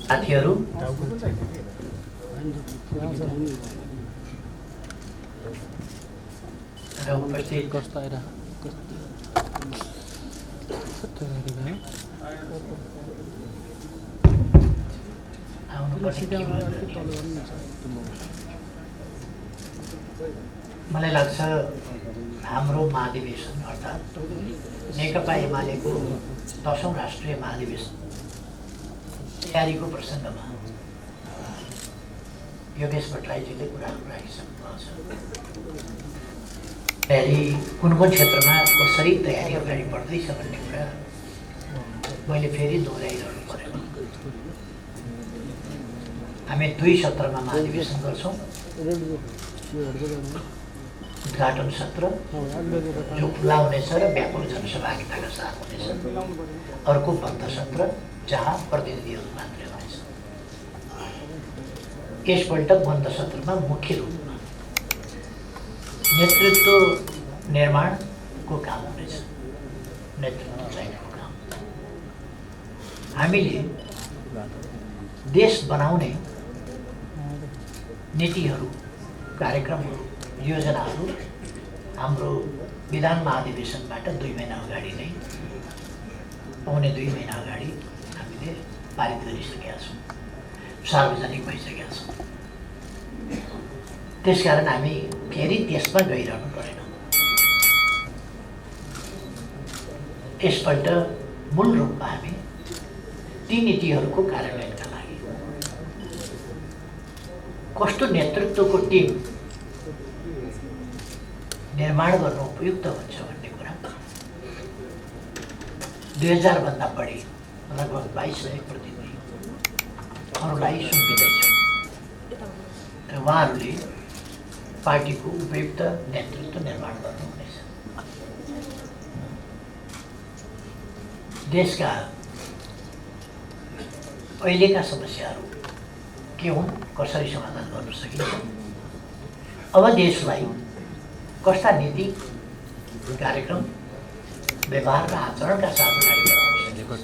साथीहरू, र उपस्थित मलाई लाग्छ हाम्रो महाधिवेशन अर्थात् नेकपा एमालेको 10औं राष्ट्रिय महाधिवेशन तयारीको प्रसङ्गमा योगेश भट्टराईजीले कुराहरू राखिसक्नु छ। तयारी कुन कुन क्षेत्रमा कसरी तयारी अगाडि बढ्दैछ भन्ने कुरा मैले फेरि दोहोऱ्याइरहनु पर्यो। हामी 2 सत्रमा महाधिवेशन गर्छौँ। उद्घाटन सत्र जो खुला हुनेछ र व्यापक जनसहभागिताका साथ हुनेछ। अर्को बन्द सत्र जहाँ प्रतिनिधिहरू मात्रै हुनेछ। यसपल्ट बन्द सत्रमा मुख्य रूपमा नेतृत्व निर्माणको काम हुनेछ। नेतृत्व चाहिएको काम हामीले देश बनाउने नीतिहरू, कार्यक्रमहरू, योजनाहरू हाम्रो विधान महाधिवेशनबाट 2 महिना अगाडि नै, पौने 2 महिना अगाडि हामीले पारित गरिसकेका छौँ, सार्वजनिक भइसकेका छौँ। त्यसकारण हामी फेरि त्यसमा गइरहनु परेन। यसपल्ट मूल रूपमा हामी ती नीतिहरूको कार्यान्वयनका लागि कस्तो नेतृत्वको टिम निर्माण गर्न उपयुक्त हुन्छ भन्ने कुरा 2000 भन्दा बढी लगभग 2200 प्रतिनिधिहरूलाई सुम्पिँदैछ र उहाँहरूले पार्टीको उपयुक्त नेतृत्व निर्माण गर्नुहुनेछ। देशका अहिलेका समस्याहरू के हुन्, कसरी समाधान गर्न सकिन्छ, अब देशलाई कस्ता नीति, कार्यक्रम, व्यवहार र आचरणका साथ अगाडि बढाउन सकिन्छ,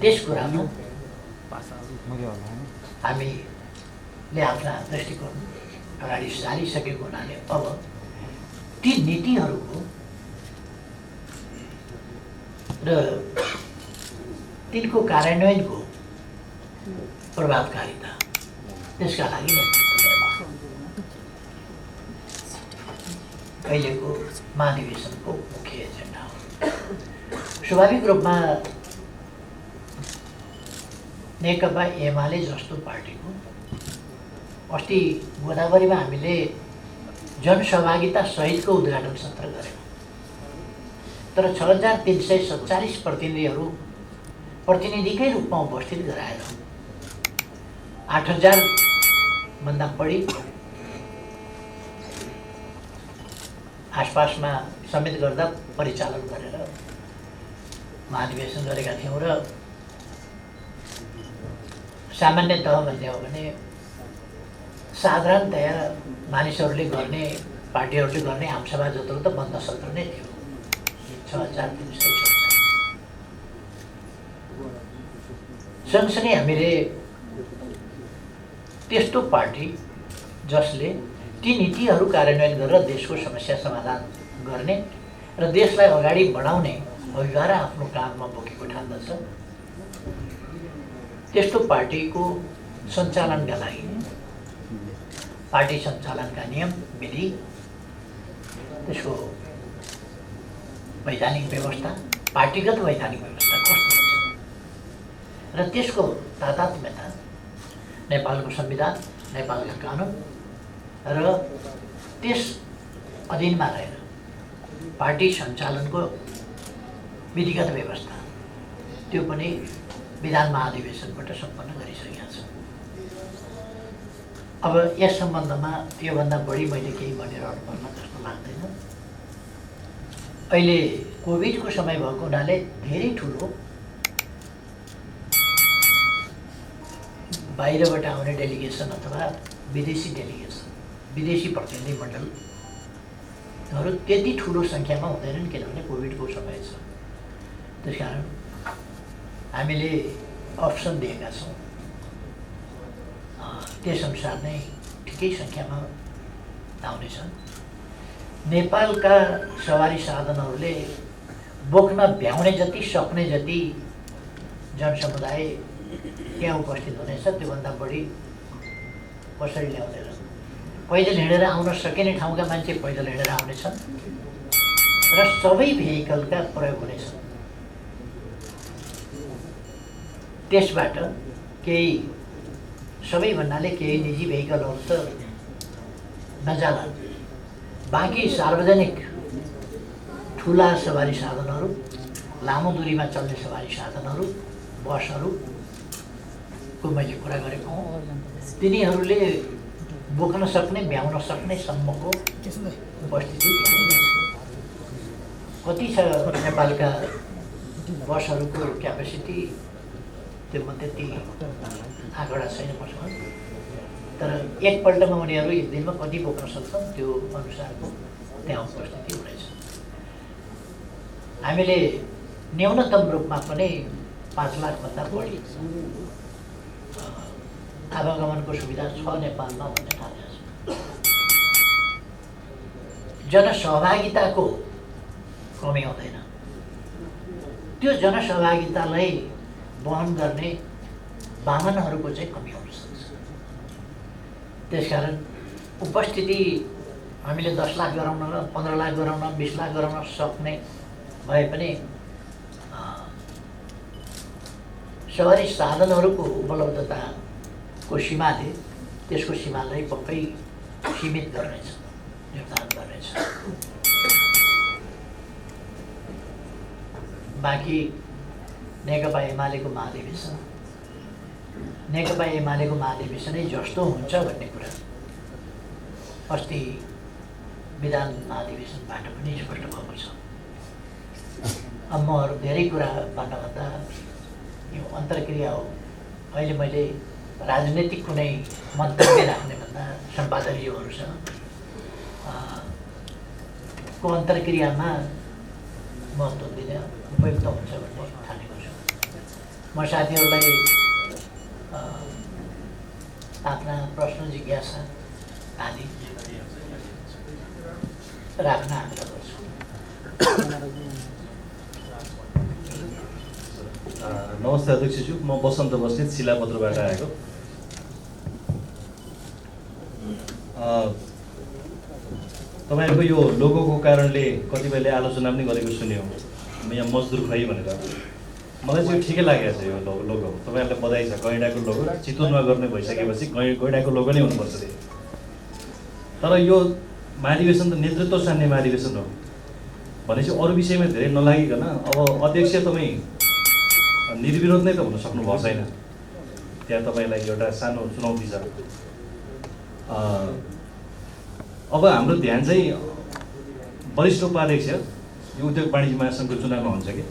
त्यस कुरामा हामीले आफ्ना दृष्टिकोण अगाडि सारिसकेको हुनाले अब ती नीतिहरूको र तिनको कार्यान्वयनको प्रभावकारिता, त्यसका लागि नेतृत्व निर्माण अहिलेको महाधिवेशनको मुख्य एजेन्डा हो। स्वाभाविक रूपमा नेकपा एमाले जस्तो पार्टीको अस्ति गोदावरीमा हामीले जनसहभागिता सहितको उद्घाटन सत्र गऱ्यौँ, तर 6347 प्रतिनिधिहरू प्रतिनिधिकै रूपमा उपस्थित गराएर 8000 भन्दा बढी आसपासमा समेत गर्दा परिचालन गरेर महाधिवेशन गरेका थियौँ र सामान्यतः भन्ने हो भने साधारणतया मानिसहरूले गर्ने, पार्टीहरूले गर्ने आमसभा जत्रो त बन्द सत्र नै थियो। 6347 सँगसँगै हामीले त्यस्तो पार्टी जसले ती नीतिहरू कार्यान्वयन गरेर देशको समस्या समाधान गर्ने र देशलाई अगाडि बढाउने अभिभार आफ्नो काममा बोकेको ठान्दछ, त्यस्तो पार्टीको सञ्चालनका लागि पार्टी सञ्चालनका नियम, विधि, त्यसको वैधानिक व्यवस्था, पार्टीगत वैधानिक व्यवस्था कस्तो हुन्छ र त्यसको तादात्म्यता नेपालको संविधान, नेपालका कानुन र त्यस अधीनमा रहेर पार्टी सञ्चालनको विधिगत व्यवस्था, त्यो पनि विधान महाधिवेशनबाट सम्पन्न गरिसकेका छ। अब यस सम्बन्धमा योभन्दा बढी मैले केही भनिरहनु पर्ला जस्तो लाग्दैन। अहिले कोभिडको समय भएको हुनाले धेरै ठुलो बाहिरबाट आउने डेलिगेसन अथवा विदेशी डेलिगेसन, विदेशी प्रतिनिधि मण्डलहरू त्यति ठुलो सङ्ख्यामा हुँदैनन्, किनभने कोभिडको समय छ। त्यसकारण हामीले अप्सन दिएका छौँ त्यसअनुसार नै ठिकै सङ्ख्यामा आउनेछन्। नेपालका सवारी साधनहरूले बोक्न भ्याउने जति सक्ने जति जनसमुदाय त्यहाँ उपस्थित हुनेछ, त्योभन्दा बढी कसरी ल्याउँदैन। पैदल हिँडेर आउन सकिने ठाउँका मान्छे पैदल हिँडेर आउनेछन् र सबै भेहिकलका प्रयोग हुनेछन्। त्यसबाट केही सबै भन्नाले केही निजी भेहिकलहरू त नजाला, बाँकी सार्वजनिक ठुला सवारी साधनहरू, लामो दूरीमा चल्ने सवारी साधनहरू, बसहरूको मैले कुरा गरेको हुँ। तिनीहरूले बोक्न सक्ने, भ्याउन सक्ने सम्मको उपस्थिति कति छ नेपालका बसहरूको क्यापेसिटी, त्यो म त्यति आँकडा छैन मसँग, तर एकपल्टमा उनीहरू एक दिनमा कति बोक्न सक्छन् त्यो अनुसारको त्यहाँ उपस्थिति हुनेछ। हामीले न्यूनतम रूपमा पनि 5 लाखभन्दा बढी आवागमनको सुविधा छ नेपालमा भन्ने ठानेको छ। जनसहभागिताको कमी हुँदैन, त्यो जनसहभागितालाई वहन गर्ने वाहनहरूको चाहिँ कमी हुन सक्छ। त्यसकारण उपस्थिति हामीले 10 लाख गराउन र 15 लाख गराउन, 20 लाख गराउन सक्ने भए पनि सवारी साधनहरूको उपलब्धताको सीमाले त्यसको सीमालाई पक्कै सीमित गर्नेछ, निर्धारण गर्नेछ। बाँकी नेकपा एमालेको महाधिवेशनै जस्तो हुन्छ भन्ने कुरा अस्ति विधान महाधिवेशनबाट पनि स्पष्ट भएको छ। अब म अरू धेरै कुरा भन्नुभन्दा यो अन्तर्क्रिया हो। अहिले मैले राजनीतिक कुनै मन्तव्य राख्ने भन्दा सम्पादकीयहरूसँग को अन्तर्क्रियामा महत्त्व दिने उपयुक्त हुन्छ भन्ने ठानेको छु। म साथीहरूलाई आफ्ना प्रश्न, जिज्ञासा आदि राख्न आग्रह गर्छु। नमस्ते अध्यक्षज्यू, म बसन्त बस्नेत शिलापत्रबाट आएको। तपाईँहरूको यो लोगोको कारणले कतिपयले आलोचना पनि गरेको सुन्यो, यहाँ मजदुर खै भनेर। मलाई चाहिँ ठिकै लागेको छ यो लोगो। तपाईँहरूलाई बधाई छ, गैँडाको लोगो चितवनमा गर्ने भइसकेपछि गैँडाको लोगो नै हुनुपर्छ अरे। तर यो महाधिवेशन त नेतृत्व सान्ने महाधिवेशन हो भनेपछि अरू विषयमा धेरै नलागिकन अब अध्यक्ष तपाईँ निर्विरोध नै त हुन सक्नु भएको छैन। त्यहाँ तपाईँलाई एउटा सानो चुनौती छ। अब हाम्रो ध्यान चाहिँ वरिष्ठ उपाध्यक्ष यो उद्योग वाणिज्य महासङ्घको चुनावमा हुन्छ कि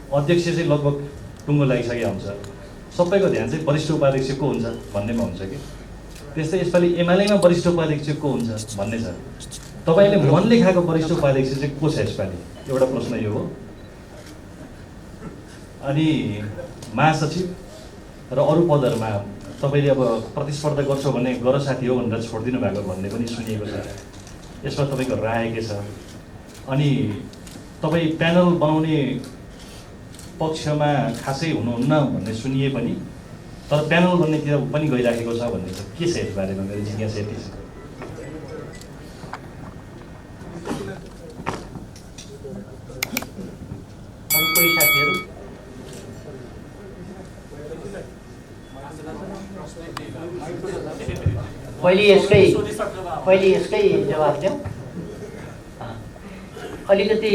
अध्यक्ष चाहिँ लगभग टुङ्गो लागिसकेको हुन्छ। सबैको ध्यान चाहिँ वरिष्ठ उपाध्यक्ष को हुन्छ भन्नेमा हुन्छ कि त्यस्तै यसपालि एमालेमा वरिष्ठ उपाध्यक्ष को हुन्छ भन्ने छ। तपाईँले मनले खाएको वरिष्ठ उपाध्यक्ष चाहिँ को छ यसपालि? एउटा प्रश्न यो हो। अनि महासचिव र अरू पदहरूमा तपाईँले अब प्रतिस्पर्धा गर्छौ भने गर साथी हो भनेर छोडिदिनु भएको भन्ने पनि सुनिएको छ। यसमा तपाईँको राय के छ? अनि तपाईँ प्यानल बनाउने पक्षमा खासै हुनुहुन्न भन्ने सुनिए पनि तर प्यानल बन्नेतिर पनि गइराखेको छ भन्ने छ। के छ यसबारेमा? मेरो जिज्ञासा यति छ। अरू कोही साथीहरू? पहिले यसकै जवाफ दिउँ। अलिकति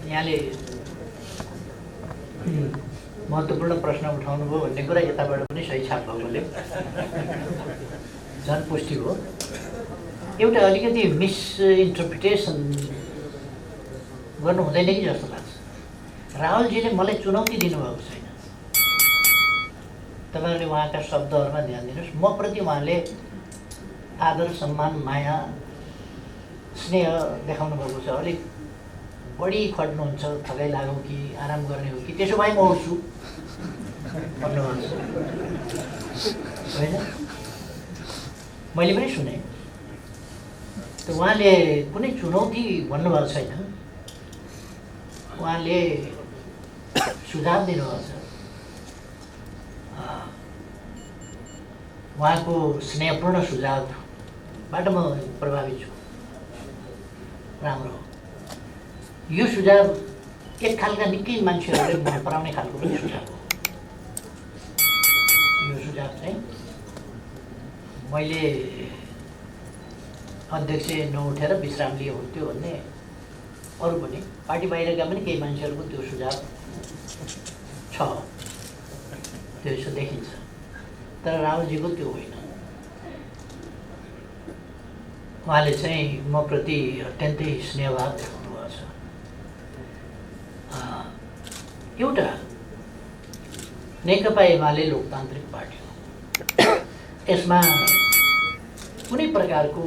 यहाँले महत्त्वपूर्ण प्रश्न उठाउनुभयो भन्ने कुरा यताबाट पनि सही छाप भएकोले झन् पुष्टि हो। एउटा अलिकति मिसइन्टरप्रिटेसन गर्नु हुँदैन कि जस्तो लाग्छ। राहुलजीले मलाई चुनौती दिनुभएको छैन। तपाईँहरूले उहाँका शब्दहरूमा ध्यान दिनुहोस्। म प्रति उहाँले आदर, सम्मान, माया, स्नेह देखाउनु भएको छ। अलिक बढी खट्नुहुन्छ, थकाइ लाग्यो कि आराम गर्ने हो कि त्यसो भए म उठ्छु। भन्नुभएको छ होइन? मैले पनि सुने। त उहाँले कुनै चुनौती भन्नुभएको छैन, उहाँले सुझाव दिनुभएको छ। उहाँको स्नेहपूर्ण सुझावबाट म प्रभावित छु। राम्रो हो यो सुझाव, एक खालका निकै मान्छेहरूले मन पराउने खालको पनि सुझाव हो। यो सुझाव चाहिँ मैले अध्यक्ष नउठेर विश्राम लिए हुन्थ्यो भन्ने अरू पनि पार्टी बाहिरका पनि केही मान्छेहरूको त्यो सुझाव छ, त्यो यसो देखिन्छ। तर रावलजीको त्यो होइन। उहाँले चाहिँ म प्रति अत्यन्तै स्नेहभाव देखाउनु भएको छ। एउटा नेकपा एमाले लोकतान्त्रिक पार्टी हो। यसमा कुनै प्रकारको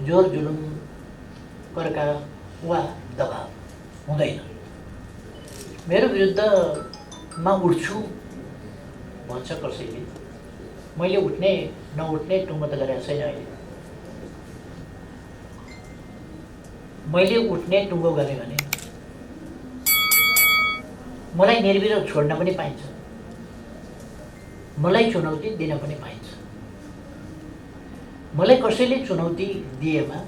जोर जुलुम, कर्का वा दबाव हुँदैन। मेरो विरुद्धमा उठ्छु भन्छ कसैले, मैले उठ्ने नउठ्ने टुङ्गो त गरेको छैन अहिले। मैले उठ्ने टुङ्गो गरेँ भने मलाई निर्विरोध छोड्न पनि पाइन्छ, मलाई चुनौती दिन पनि पाइन्छ। मलाई कसैले चुनौती दिएमा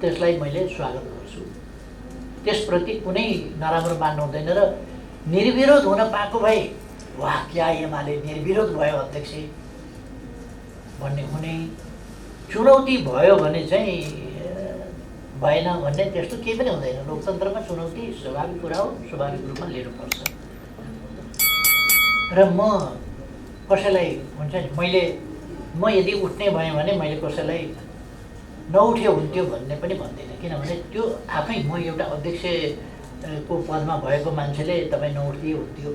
त्यसलाई मैले स्वागत गर्छु, त्यसप्रति कुनै नराम्रो मान्नु हुँदैन। र निर्विरोध हुन पाएको भए वाह क्या एमाले निर्विरोध भयो अध्यक्ष भन्ने हुने, चुनौती भयो भने चाहिँ भएन भन्ने त्यस्तो केही पनि हुँदैन। लोकतन्त्रमा चुनौती स्वाभाविक कुरा हो, स्वाभाविक रूपमा लिनुपर्छ। र म कसैलाई हुन्छ नि, म यदि उठ्ने भएँ भने मैले कसैलाई नउठ्यो हुन्थ्यो भन्ने पनि भन्दिनँ। किनभने त्यो आफै म एउटा अध्यक्षको पदमा भएको मान्छेले तपाईँ नउठ्दिए हुन्थ्यो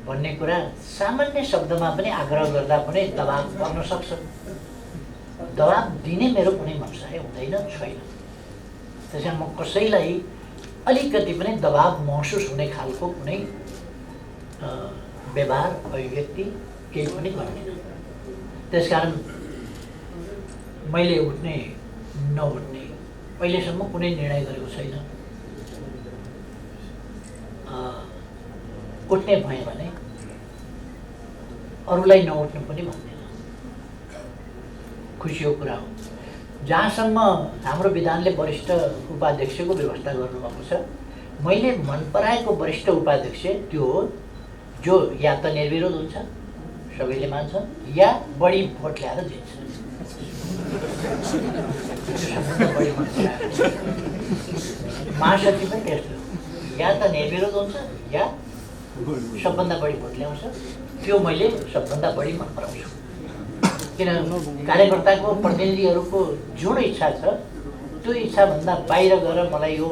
भन्ने कुरा सामान्य शब्दमा पनि आग्रह गर्दा पनि दबाब पर्न सक्छ। दबाब दिने मेरो कुनै मनसाय हुँदैन, छैन। त्यसैले म कसैलाई अलिकति पनि दबाब महसुस हुने खालको कुनै व्यवहार, अभिव्यक्ति केही पनि गर्दिनँ। त्यसकारण मैले उठ्ने नउठ्ने अहिलेसम्म कुनै निर्णय गरेको छैन। उठ्ने भएँ भने अरूलाई नउठ्नु पनि भन्दिनँ, खुसीको कुरा हो। जहाँसम्म हाम्रो विधानले वरिष्ठ उपाध्यक्षको व्यवस्था गर्नुभएको छ, मैले मन पराएको वरिष्ठ उपाध्यक्ष त्यो हो जो या त निर्विरोध हुन्छ, सबैले मान्छ, या बढी भोट ल्याएर जित्छ। महासचिव पनि त्यस्तो, या त निर्विरोध हुन्छ या सबभन्दा बढी भोट ल्याउँछ। त्यो मैले सबभन्दा बढी मन पराउँछु। किन कार्यकर्ताको, प्रतिनिधिहरूको जुन इच्छा छ त्यो इच्छाभन्दा बाहिर गएर मलाई यो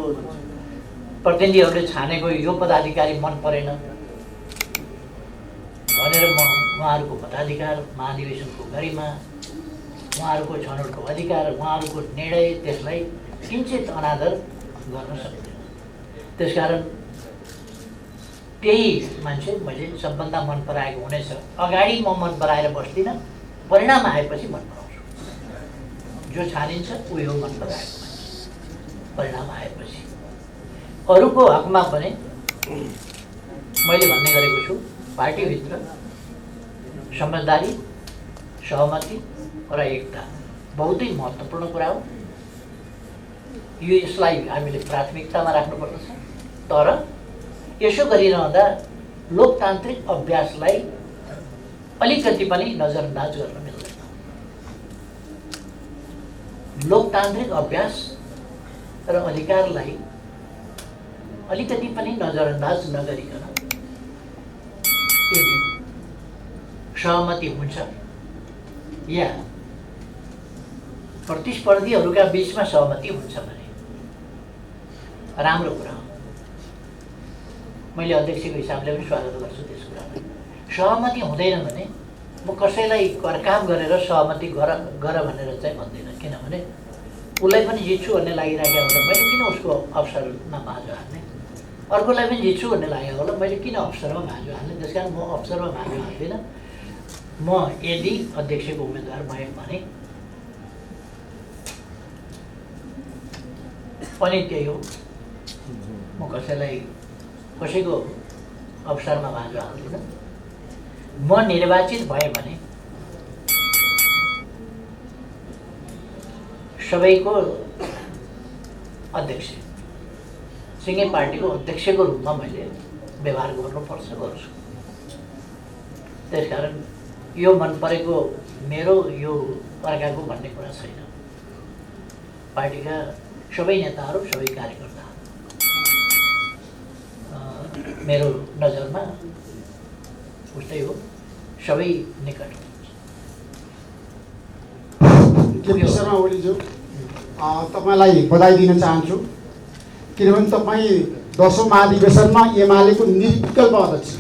प्रतिनिधिहरूले छानेको यो पदाधिकारी मन परेन भनेर म उहाँहरूको मताधिकार, महाधिवेशनको गरिमा, उहाँहरूको छनौटको अधिकार, उहाँहरूको निर्णय, त्यसलाई किञ्चित अनादर गर्न सक्दिनँ। त्यसकारण त्यही मान्छे मैले सबभन्दा मन पराएको हुनेछ। अगाडि म मन पराएर बस्दिनँ, परिणाम आएपछि मन पराउँछु। जो छानिन्छ उही हो मन पराएको मान्छे, परिणाम आएपछि। अरूको हकमा पनि मैले भन्ने गरेको छु, पार्टीभित्र समझदारी, सहमति र एकता बहुतै महत्त्वपूर्ण कुरा हो। यसलाई हामीले प्राथमिकतामा राख्नुपर्दछ। तर यसो गरिरहँदा लोकतान्त्रिक अभ्यासलाई अलिकति पनि नजरअन्दाज गर्न मिल्दैन। लोकतान्त्रिक अभ्यास र अधिकारलाई अलिकति पनि नजरअन्दाज नगरिकन यदि सहमति हुन्छ या प्रतिस्पर्धीहरूका बीचमा सहमति हुन्छ भने राम्रो कुरा हो। मैले अध्यक्षको हिसाबले पनि स्वागत गर्छु त्यस कुरालाई। सहमति हुँदैन भने म कसैलाई करकाम गरेर सहमति गर भनेर चाहिँ भन्दिनँ। किनभने उसलाई पनि जित्छु भन्ने लागिराखेको हुँदा मैले किन उसको अवसरमा बाँझो हाल्ने। अर्कोलाई पनि जित्छु भन्ने लाग्यो होला, मैले किन अप्सरमा भाँजो हालेँ, त्यस कारण म अप्सरमा भाँजो हाल्दिनँ। म यदि अध्यक्षको उम्मेदवार भएँ भने पनि त्यही हो, म कसैको अवसरमा भाँजो हाल्दिनँ। म निर्वाचित भएँ भने सबैको अध्यक्ष, सिङ्गे पार्टीको अध्यक्षको रूपमा मैले व्यवहार गर्नुपर्छ, गर्छु। त्यसकारण यो मन परेको मेरो, यो अर्काको भन्ने कुरा छैन। पार्टीका सबै नेताहरू, सबै कार्यकर्ता मेरो नजरमा उस्तै हो, सबै निकट हो। केपी शर्मा ओलीज्यू, तपाईँलाई बधाई दिन चाहन्छु, किनभने तपाईँ 10औं महाधिवेशनमा एमालेको निर्विकल्प अध्यक्ष।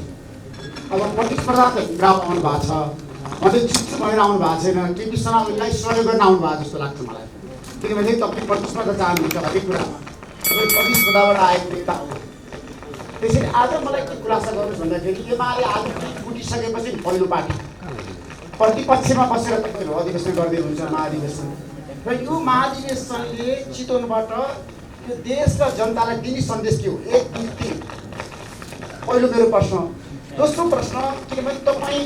अब प्रतिस्पर्धा त ग्राफ आउनु भएको छ, मात्रै छिटो भएर आउनु भएको छैन। केपी शर्मा ओलीलाई सहयोग गर्न आउनु भएको जस्तो लाग्छ मलाई, किनभने तपाईँ प्रतिस्पर्धा चाहनुहुन्छ हरेक कुरामा, तपाईँ प्रतिस्पर्धाबाट आएको नेता हो। त्यसैले आज मलाई के खुलासा गर्नुहोस् भन्दाखेरि एमाले आज फुटिसकेपछि पहिलो पार्टी प्रतिपक्षमा बसेर तपाईँहरू अधिवेशन गर्दै हुनुहुन्छ, महाधिवेशन। र यो महाधिवेशनले चितवनबाट यो देश र जनतालाई दिने सन्देश के हो? 1, 2, 3 पहिलो मेरो प्रश्न। दोस्रो प्रश्न, किनभने तपाईँ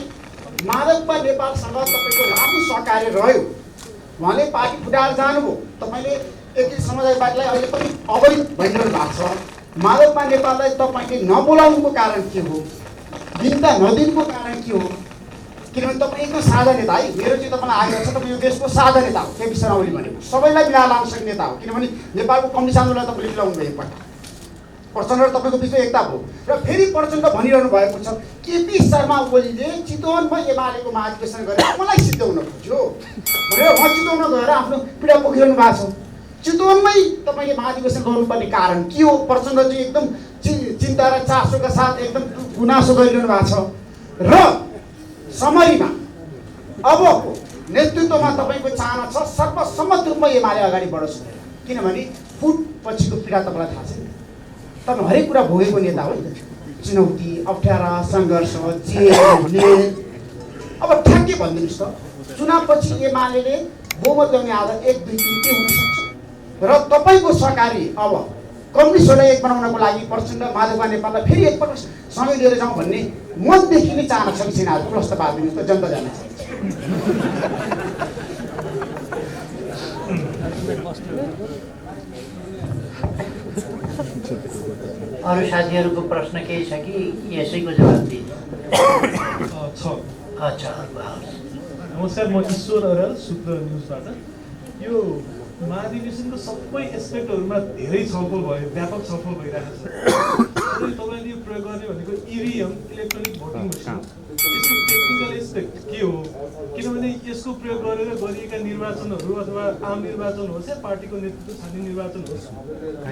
माधवपा नेपालसँग तपाईँको लामो सहकार्य रह्यो, उहाँले पार्टी फुटाएर जानुभयो, तपाईँले एकीकृत समाजवादीलाई अहिले पनि अवैध भनिरहनु भएको छ। माधवपा नेपाललाई तपाईँले नबोलाउनुको कारण के हो? दिनता नदिनुको कारण के हो? किनभने तपाईँ एकदम साझा नेता है, मेरो चाहिँ तपाईँलाई आग्रह छ, तपाईँ यो देशको साझा नेता हो। केपी शर्मा ओली भनेको सबैलाई मिलाएर लान सक्ने नेता हो, किनभने नेपालको कम्युनिस्ट आन्दोलनलाई तपाईँले मिलाउनु भयो एकपल्ट। प्रचण्ड र तपाईँको बिचमा एकता भयो। र फेरि प्रचण्ड भनिरहनु भएको छ केपी शर्मा ओलीले चितवनमा एमालेको महाधिवेशन गरेर मलाई सिद्धाउन खोज्यो भनेर उहाँ चितवन गएर आफ्नो पीडा पोखिरहनु भएको छ। चितवनमै तपाईँले महाधिवेशन गर्नुपर्ने कारण के हो? प्रचण्ड चाहिँ एकदम चिन्ता र चासोका साथ एकदम गुनासो गरिरहनु भएको छ। र समरीमा अबको नेतृत्वमा तपाईँको चाहना छ सर्वसम्मत रूपमा एमाले अगाडि बढोस्, किनभने फुट पछिको पीडा तपाईँलाई थाहा छ। तपाईँ हरेक कुरा भोगेको नेता हो, चुनौती, अप्ठ्यारा, सङ्घर्ष, जेल। अब ठ्याक्कै भनिदिनुहोस् त, चुनावपछि एमाले बहुमत ल्याउने आधार 1, 2, 3 के हुन सक्छ? र तपाईँको सहकारी अब कम्युनिस्टहरूलाई एक बनाउनको लागि प्रचण्ड माधवपा नेपाललाई फेरि एकपल्ट सँगै लिएर जाउँ भन्ने मनदेखि नै चाहना छ कि छैन? आज प्रश्न पारिदिनुहोस् त, जनता जान्न चाहन्छ। अरू साथीहरूको प्रश्न केही छ कि यसैको जवाब दिनु? अच्छा, नमस्कार, म ईश्वर अर्याल, शुक्र न्युजबाट। यो महाधिवेशनको सबै एस्पेक्टहरूमा धेरै छलफल भयो, व्यापक छलफल भइरहेको छ। तपाईँले यो प्रयोग गर्ने भनेको इभिएम, इलेक्ट्रोनिक भोटिङ मसिन, यसको टेक्निकल एस्पेक्ट के हो? किनभने यसको प्रयोग गरेर गरिएका निर्वाचनहरू अथवा आम निर्वाचन होस् या पार्टीको नेतृत्व छान्ने निर्वाचन होस्,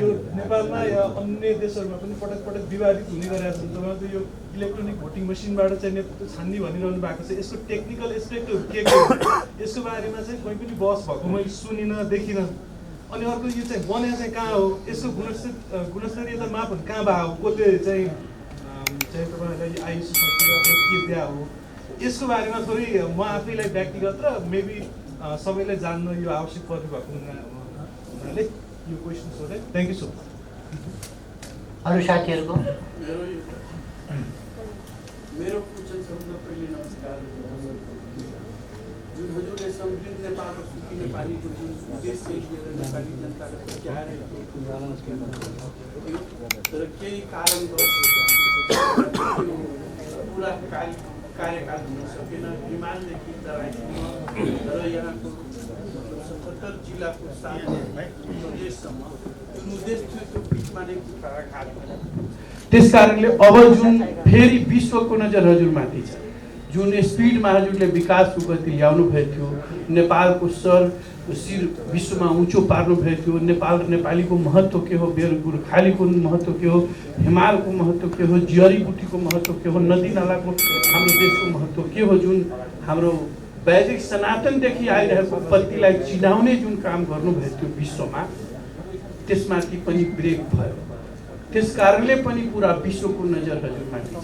यो नेपालमा या अन्य देशहरूमा पनि पटक पटक विवादित हुने गरेका छन्। तपाईँको यो इलेक्ट्रोनिक भोटिङ मसिनबाट चाहिँ नेतृत्व छान्ने भनिरहनु भएको छ। यसको टेक्निकल एस्पेक्टहरू के हो? यसको बारेमा चाहिँ कोही पनि बहस भएको मैले सुनिनँ, देखिनँ। अनि अर्को यो चाहिँ बन्या चाहिँ कहाँ हो? यसको गुणस्तरीयता मापन कहाँ भएको हो? कसले चाहिँ तपाईँहरूलाई आयुष के दिया हो? यसको बारेमा थोरै म आफैलाई व्यक्तिगत र मेबी सबैलाई जान्न यो आवश्यक पर्ने भएको हुनाले यो क्वेसन सोधेँ। Thank you so much. अरू साथीहरूको? मेरो क्वेसन सबभन्दा पहिले नमस्कार। जुन हजुरले समृद्ध नेपालको सुखी नेपालीको जुन उद्देश्य लिएर नेपाली जनताले पुर्याएर तर केही कारणवश पुरा कार्यकाल हुन सकेन। विमानदेखि तराईसम्म र यहाँको 77 जिल्लाको 7 प्रदेशसम्म जुन उद्देश्य थियो त्यो बिचमा नै घाट भयो। त्यस कारणले अब जुन फेरि विश्वको नजर हजुरमाथि छ, जुन स्पिडमा हजुरले विकासको गति ल्याउनु भएको थियो, नेपालको शिर विश्वमा उँचो पार्नु भएको थियो, नेपाल र नेपालीको महत्त्व के हो, गोर्खालीको महत्त्व के हो, हिमालको महत्त्व के हो, जडीबुटीको महत्त्व के हो, नदी नालाको हाम्रो देशको महत्त्व के हो, जुन हाम्रो वैदिक सनातनदेखि आइरहेको उत्पत्तिलाई चिनाउने जुन काम गर्नुभएको थियो विश्वमा, त्यसमाथि पनि ब्रेक भयो। त्यस कारणले पनि पुरा विश्वको नजर हजुरमाथि छ।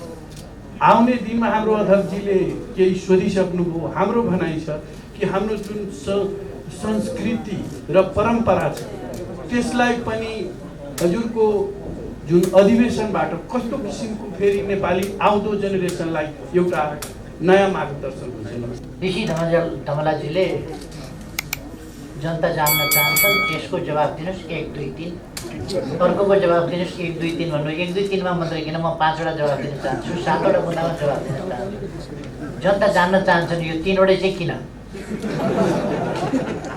आउने दिनमा हाम्रो अध्यक्षजीले केही सोधिसक्नुभयो। हाम्रो भनाइ छ कि हाम्रो जुन संस्कृति र परम्परा छ त्यसलाई पनि हजुरको जुन अधिवेशनबाट कस्तो किसिमको फेरि नेपाली आउँदो जेनेरेसनलाई एउटा नयाँ मार्गदर्शन हुन्छ। ऋषि धमलाजीले जनता जान्न चाहन्छन्, यसको जवाब दिनुहोस् 1 2 3। अर्कोको जवाब दिनुहोस् 1 2 3 भन्नु। 1 2 3 मा मात्रै किन म 5 वटा जवाब दिन चाहन्छु, 7 वटा मुद्दामा जवाब दिन चाहन्छु। जनता जान्न चाहन्छन् यो 3 वटै चाहिँ किन?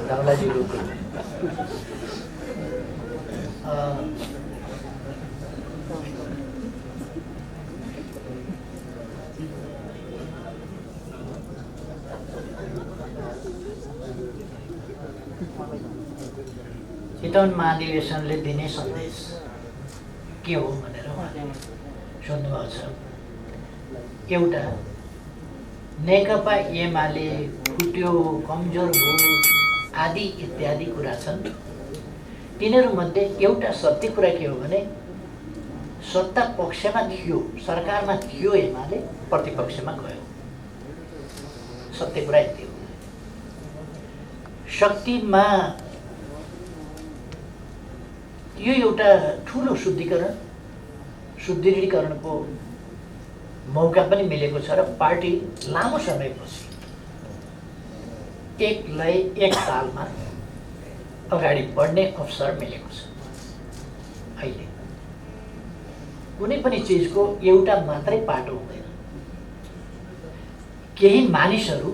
धमलाजी चितवन महाधिवेशनले दिने सन्देश के हो भनेर सोध्नुभएको छ। एउटा, नेकपा एमाले फुट्यो, कमजोर भयो आदि इत्यादि कुरा छन्। तिनीहरूमध्ये एउटा सत्य कुरा के हो भने सत्ता पक्षमा थियो, सरकारमा थियो एमाले, प्रतिपक्षमा गयो। सत्य कुरा यति हो। शक्तिमा यो एउटा ठुलो शुद्धिकरणको मौका पनि मिलेको छ र पार्टी लामो समयपछि एक सालमा अगाडि बढ्ने अवसर मिलेको छ। अहिले कुनै पनि चिजको एउटा मात्रै पाटो हुँदैन। केही मानिसहरू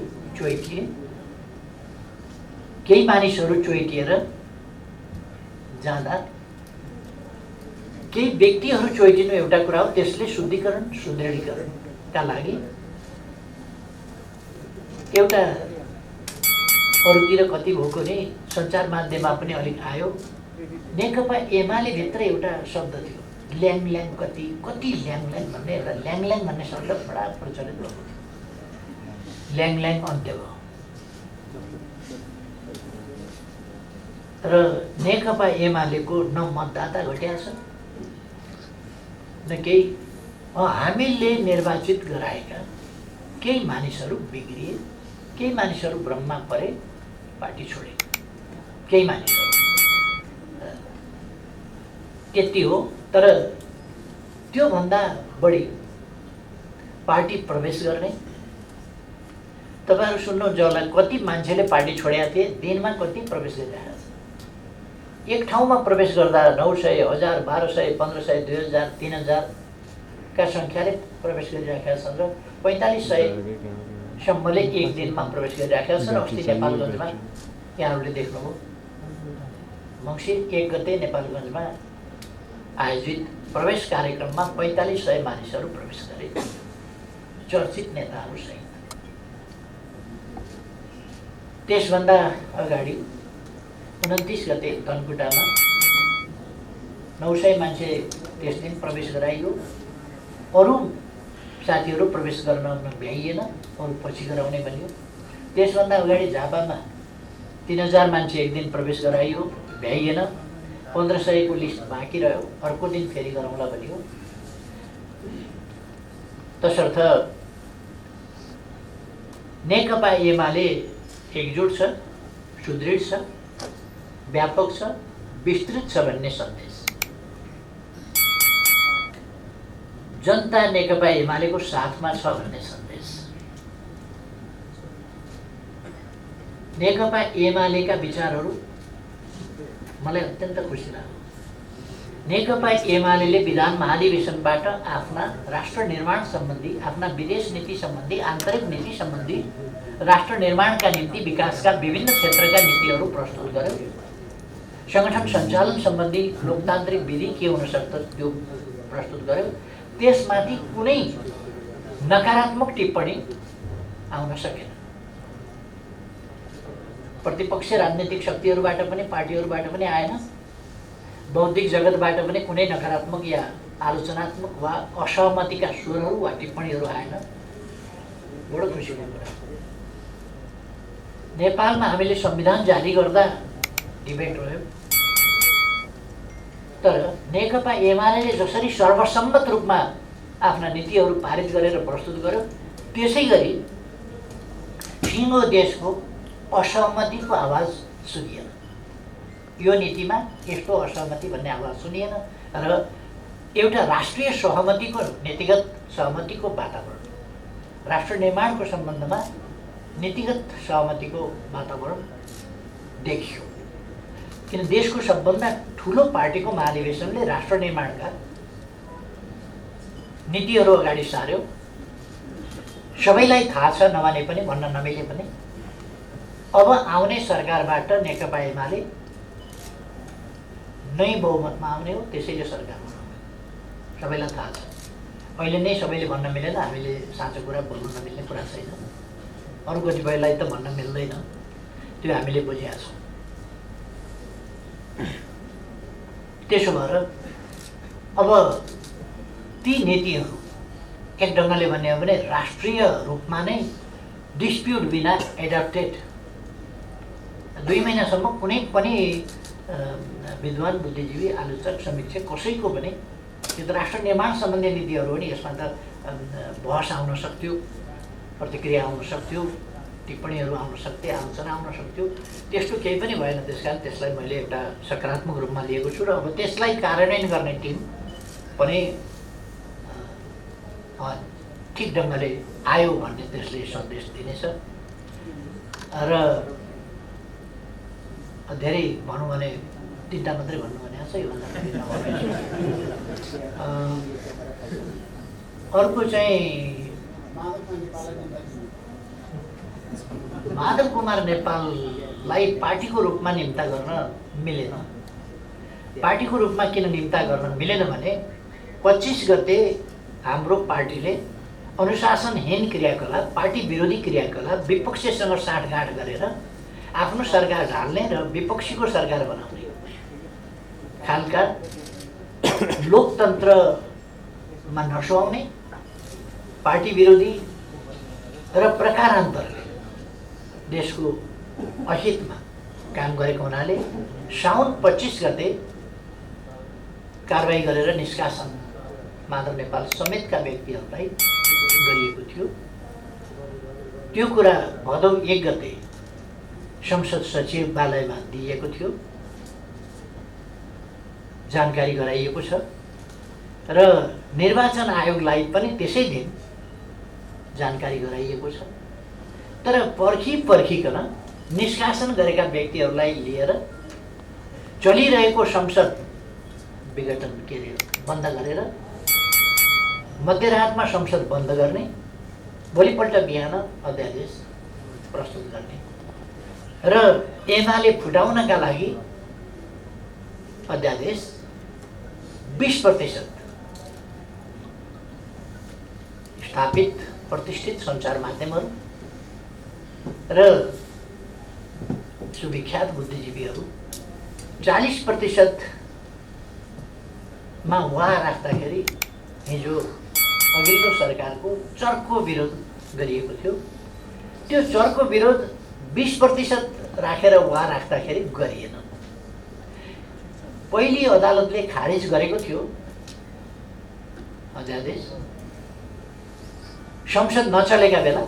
चोइटिएर जाँदा केही व्यक्तिहरू चोइटिनु एउटा कुरा हो। त्यसले सुदृढीकरणका लागि एउटा अरूतिर कति भएको नि सञ्चार माध्यममा पनि अलिक आयो। नेकपा एमाले भित्र एउटा शब्द थियो ल्याङ कति ल्याङ भन्ने, एउटा ल्याङ भन्ने शब्द बडा प्रचलित भएको थियो। ल्याङ अन्त्य भयो। र नेकपा एमालेको न मतदाता घट्या छ न केही। हामीले निर्वाचित गराएका केही मानिसहरू बिग्रिए, केही मानिसहरू भ्रममा परे, पार्टी छोडे। केही मानिसहरू त्यति हो। तर त्योभन्दा बढी पार्टी प्रवेश गर्ने, तपाईँहरू सुन्नुहुन्छ होला कति मान्छेले पार्टी छोडेका थिए, दिनमा कति प्रवेश गरिरहेका छ। एक ठाउँमा प्रवेश गर्दा 900, 1000, 1200, 1500, 2000, 3000 का सङ्ख्याले प्रवेश गरिरहेका छन् र 4500 सम्मले एक दिनमा प्रवेश गरिरहेका छन्। अस्ति नेपालगञ्जमा यहाँहरूले देख्नुभयो, मङ्सिर 1 गते नेपालगञ्जमा आयोजित प्रवेश कार्यक्रममा 4500 मानिसहरू प्रवेश गरे, चर्चित नेताहरू सहित। त्यसभन्दा अगाडि 29 गते धनकुटामा 900 मान्छे त्यस दिन प्रवेश गराइयो। अरू साथीहरू प्रवेश गर्न भ्याइएन, अरू पछि गराउने भनियो। त्यसभन्दा अगाडि झापामा 3000 मान्छे एक दिन प्रवेश गराइयो, भ्याइएन। 1500 को लिस्ट बाँकी रह्यो, अर्को दिन फेरि गराउँला भनियो। तसर्थ नेकपा एमाले एकजुट छ, सुदृढ छ, व्यापक छ, विस्तृत छ भन्ने सन्देश। जनता नेकपा एमालेको साथमा छ भन्ने सन्देश। नेकपा एमालेका विचारहरू मलाई अत्यन्त खुसी लाग्यो। नेकपा एमाले विधान महाधिवेशनबाट आफ्ना राष्ट्र निर्माण सम्बन्धी, आफ्ना विदेश नीति सम्बन्धी, आन्तरिक नीति सम्बन्धी, राष्ट्र निर्माणका निम्ति विकासका विभिन्न क्षेत्रका नीतिहरू प्रस्तुत गर्यो। सङ्गठन सञ्चालन सम्बन्धी लोकतान्त्रिक विधि के हुन सक्छ त्यो प्रस्तुत गर्यो। त्यसमाथि कुनै नकारात्मक टिप्पणी आउन सकेन। प्रतिपक्ष राजनीतिक शक्तिहरूबाट पनि, पार्टीहरूबाट पनि आएन। बौद्धिक जगतबाट पनि कुनै नकारात्मक या आलोचनात्मक वा असहमतिका स्वरहरू वा टिप्पणीहरू आएन। बडो खुसीको कुरा। नेपालमा हामीले संविधान जारी गर्दा डिबेट रह्यो। तर नेकपा एमाले जसरी सर्वसम्मत रूपमा आफ्ना नीतिहरू पारित गरेर प्रस्तुत गर्यो त्यसै गरी सिङ्गो देशको असहमतिको आवाज सुनिएन। यो नीतिमा यस्तो असहमति भन्ने आवाज सुनिएन र एउटा राष्ट्रिय सहमतिको नीतिगत सहमतिको वातावरण, राष्ट्र निर्माणको सम्बन्धमा नीतिगत सहमतिको वातावरण देखियो। किन देशको सबभन्दा ठुलो पार्टीको महाधिवेशनले राष्ट्र निर्माणका नीतिहरू अगाडि सार्यो। सबैलाई थाहा छ, नमाने पनि भन्न नमिले पनि अब आउने सरकारबाट नेकपा एमाले नै बहुमतमा आउने हो, त्यसैले सरकार बनाउने सबैलाई थाहा छ। अहिले नै सबैले भन्न मिलेन, हामीले साँचो कुरा बोल्नु नमिल्ने कुरा छैन, अरू कतिपयलाई त भन्न मिल्दैन, त्यो हामीले बुझेका छौँ। त्यसो भएर अब ती नीतिहरू एक ढङ्गले भन्ने हो भने राष्ट्रिय रूपमा नै डिस्प्युट बिना एडप्टेड 2 महिनासम्म कुनै पनि विद्वान, बुद्धिजीवी, आलोचक, समीक्षक कसैको पनि यो त राष्ट्र निर्माण सम्बन्धी नीतिहरू हो नि, यसमा त बहस आउन सक्थ्यो, प्रतिक्रिया आउन सक्थ्यो, टिप्पणीहरू आउन सक्थे, आलोचना आउन सक्थ्यो, त्यस्तो केही पनि भएन। त्यस कारण त्यसलाई मैले एउटा सकारात्मक रूपमा लिएको छु र अब त्यसलाई कार्यान्वयन गर्ने टिम पनि ठिक ढङ्गले आयो भन्ने त्यसले सन्देश दिनेछ। र धेरै भनौँ भने 3टा मात्रै भन्नु भने छ, योभन्दा अर्को चाहिँ माधव कुमार नेपाललाई पार्टीको रूपमा निम्ता गर्न मिलेन। पार्टीको रूपमा किन निम्ता गर्न मिलेन भने 25 गते हाम्रो पार्टीले अनुशासनहीन क्रियाकलाप, पार्टी विरोधी क्रियाकलाप, विपक्षसँग साँठगाँठ गरेर आफ्नो सरकार ढाल्ने र विपक्षीको सरकार बनाउने खालका लोकतन्त्रमा नसुहाउने, पार्टी विरोधी र प्रकारान्तरले देशको अहितमा काम गरेको हुनाले साउन 25 गते कारबाही गरेर निष्कासन माधव नेपाल समेतका व्यक्तिहरूलाई गरिएको थियो। त्यो कुरा भदौ 1 गते संसद सचिवालयमा दिइएको थियो, जानकारी गराइएको छ र निर्वाचन आयोगलाई पनि त्यसै दिन जानकारी गराइएको छ। तर पर्खिकन निष्कासन गरेका व्यक्तिहरूलाई लिएर चलिरहेको संसद विघटन बन्द गरेर मध्यरातमा संसद बन्द गर्ने, भोलिपल्ट बिहान अध्यादेश प्रस्तुत गर्ने र एमाले फुटाउनका लागि अध्यादेश 20% स्थापित प्रतिष्ठित सञ्चार माध्यमहरू र सुविख्यात बुद्धिजीवीहरू 40% मा उहाँ राख्दाखेरि हिजो अघिल्लो सरकारको चर्को विरोध गरिएको थियो। त्यो चर्को विरोध 20% राखेर उहाँ राख्दाखेरि गरिएन। पहिली अदालतले खारिज गरेको थियो अध्यादेश। संसद नचलेका बेला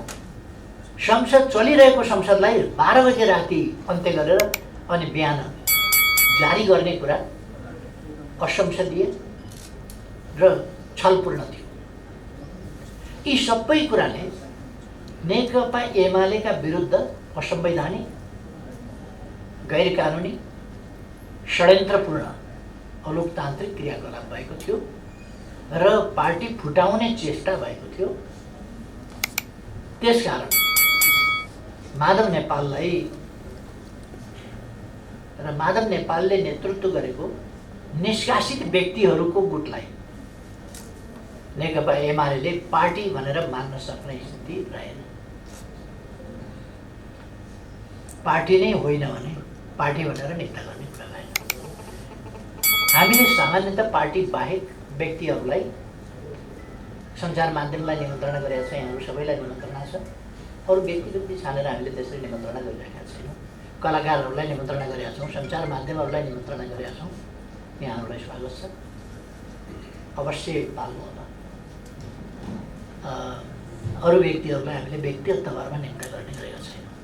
संसद चलिरहेको संसदलाई 12 बजे राति अन्त्य गरेर अनि बिहान जारी गर्ने कुरा असंसदीय र छलपूर्ण थियो। यी सबै कुराले नेकपा एमालेका विरुद्ध असंवैधानिक, गैर कानुनी, षड्यन्त्रपूर्ण, अलोकतान्त्रिक क्रियाकलाप भएको थियो र पार्टी फुटाउने चेष्टा भएको थियो। त्यसकारण माधव नेपाललाई र माधव नेपालले नेतृत्व गरेको निष्कासित व्यक्तिहरूको गुटलाई नेकपा एमाले पार्टी भनेर मान्न सक्ने स्थिति रहेन। पार्टी नै होइन भने पार्टी भनेर निम्ता गर्ने कुरा रहेन। हामीले सामान्यतः पार्टी बाहेक व्यक्तिहरूलाई सञ्चार माध्यमलाई निमन्त्रणा गरेका छौँ, यहाँहरू सबैलाई निमन्त्रणा छ। अरू व्यक्ति छानेर हामीले त्यसरी निमन्त्रणा गरिरहेका छैनौँ। कलाकारहरूलाई निमन्त्रणा गरेका छौँ, सञ्चार माध्यमहरूलाई निमन्त्रणा गरेका छौँ। यहाँहरूलाई स्वागत छ। अवश्य पाल्नु होला। अरू व्यक्तिहरूलाई हामीले व्यक्तिगत तवरमा निम्ता गर्ने गरेका छैनौँ।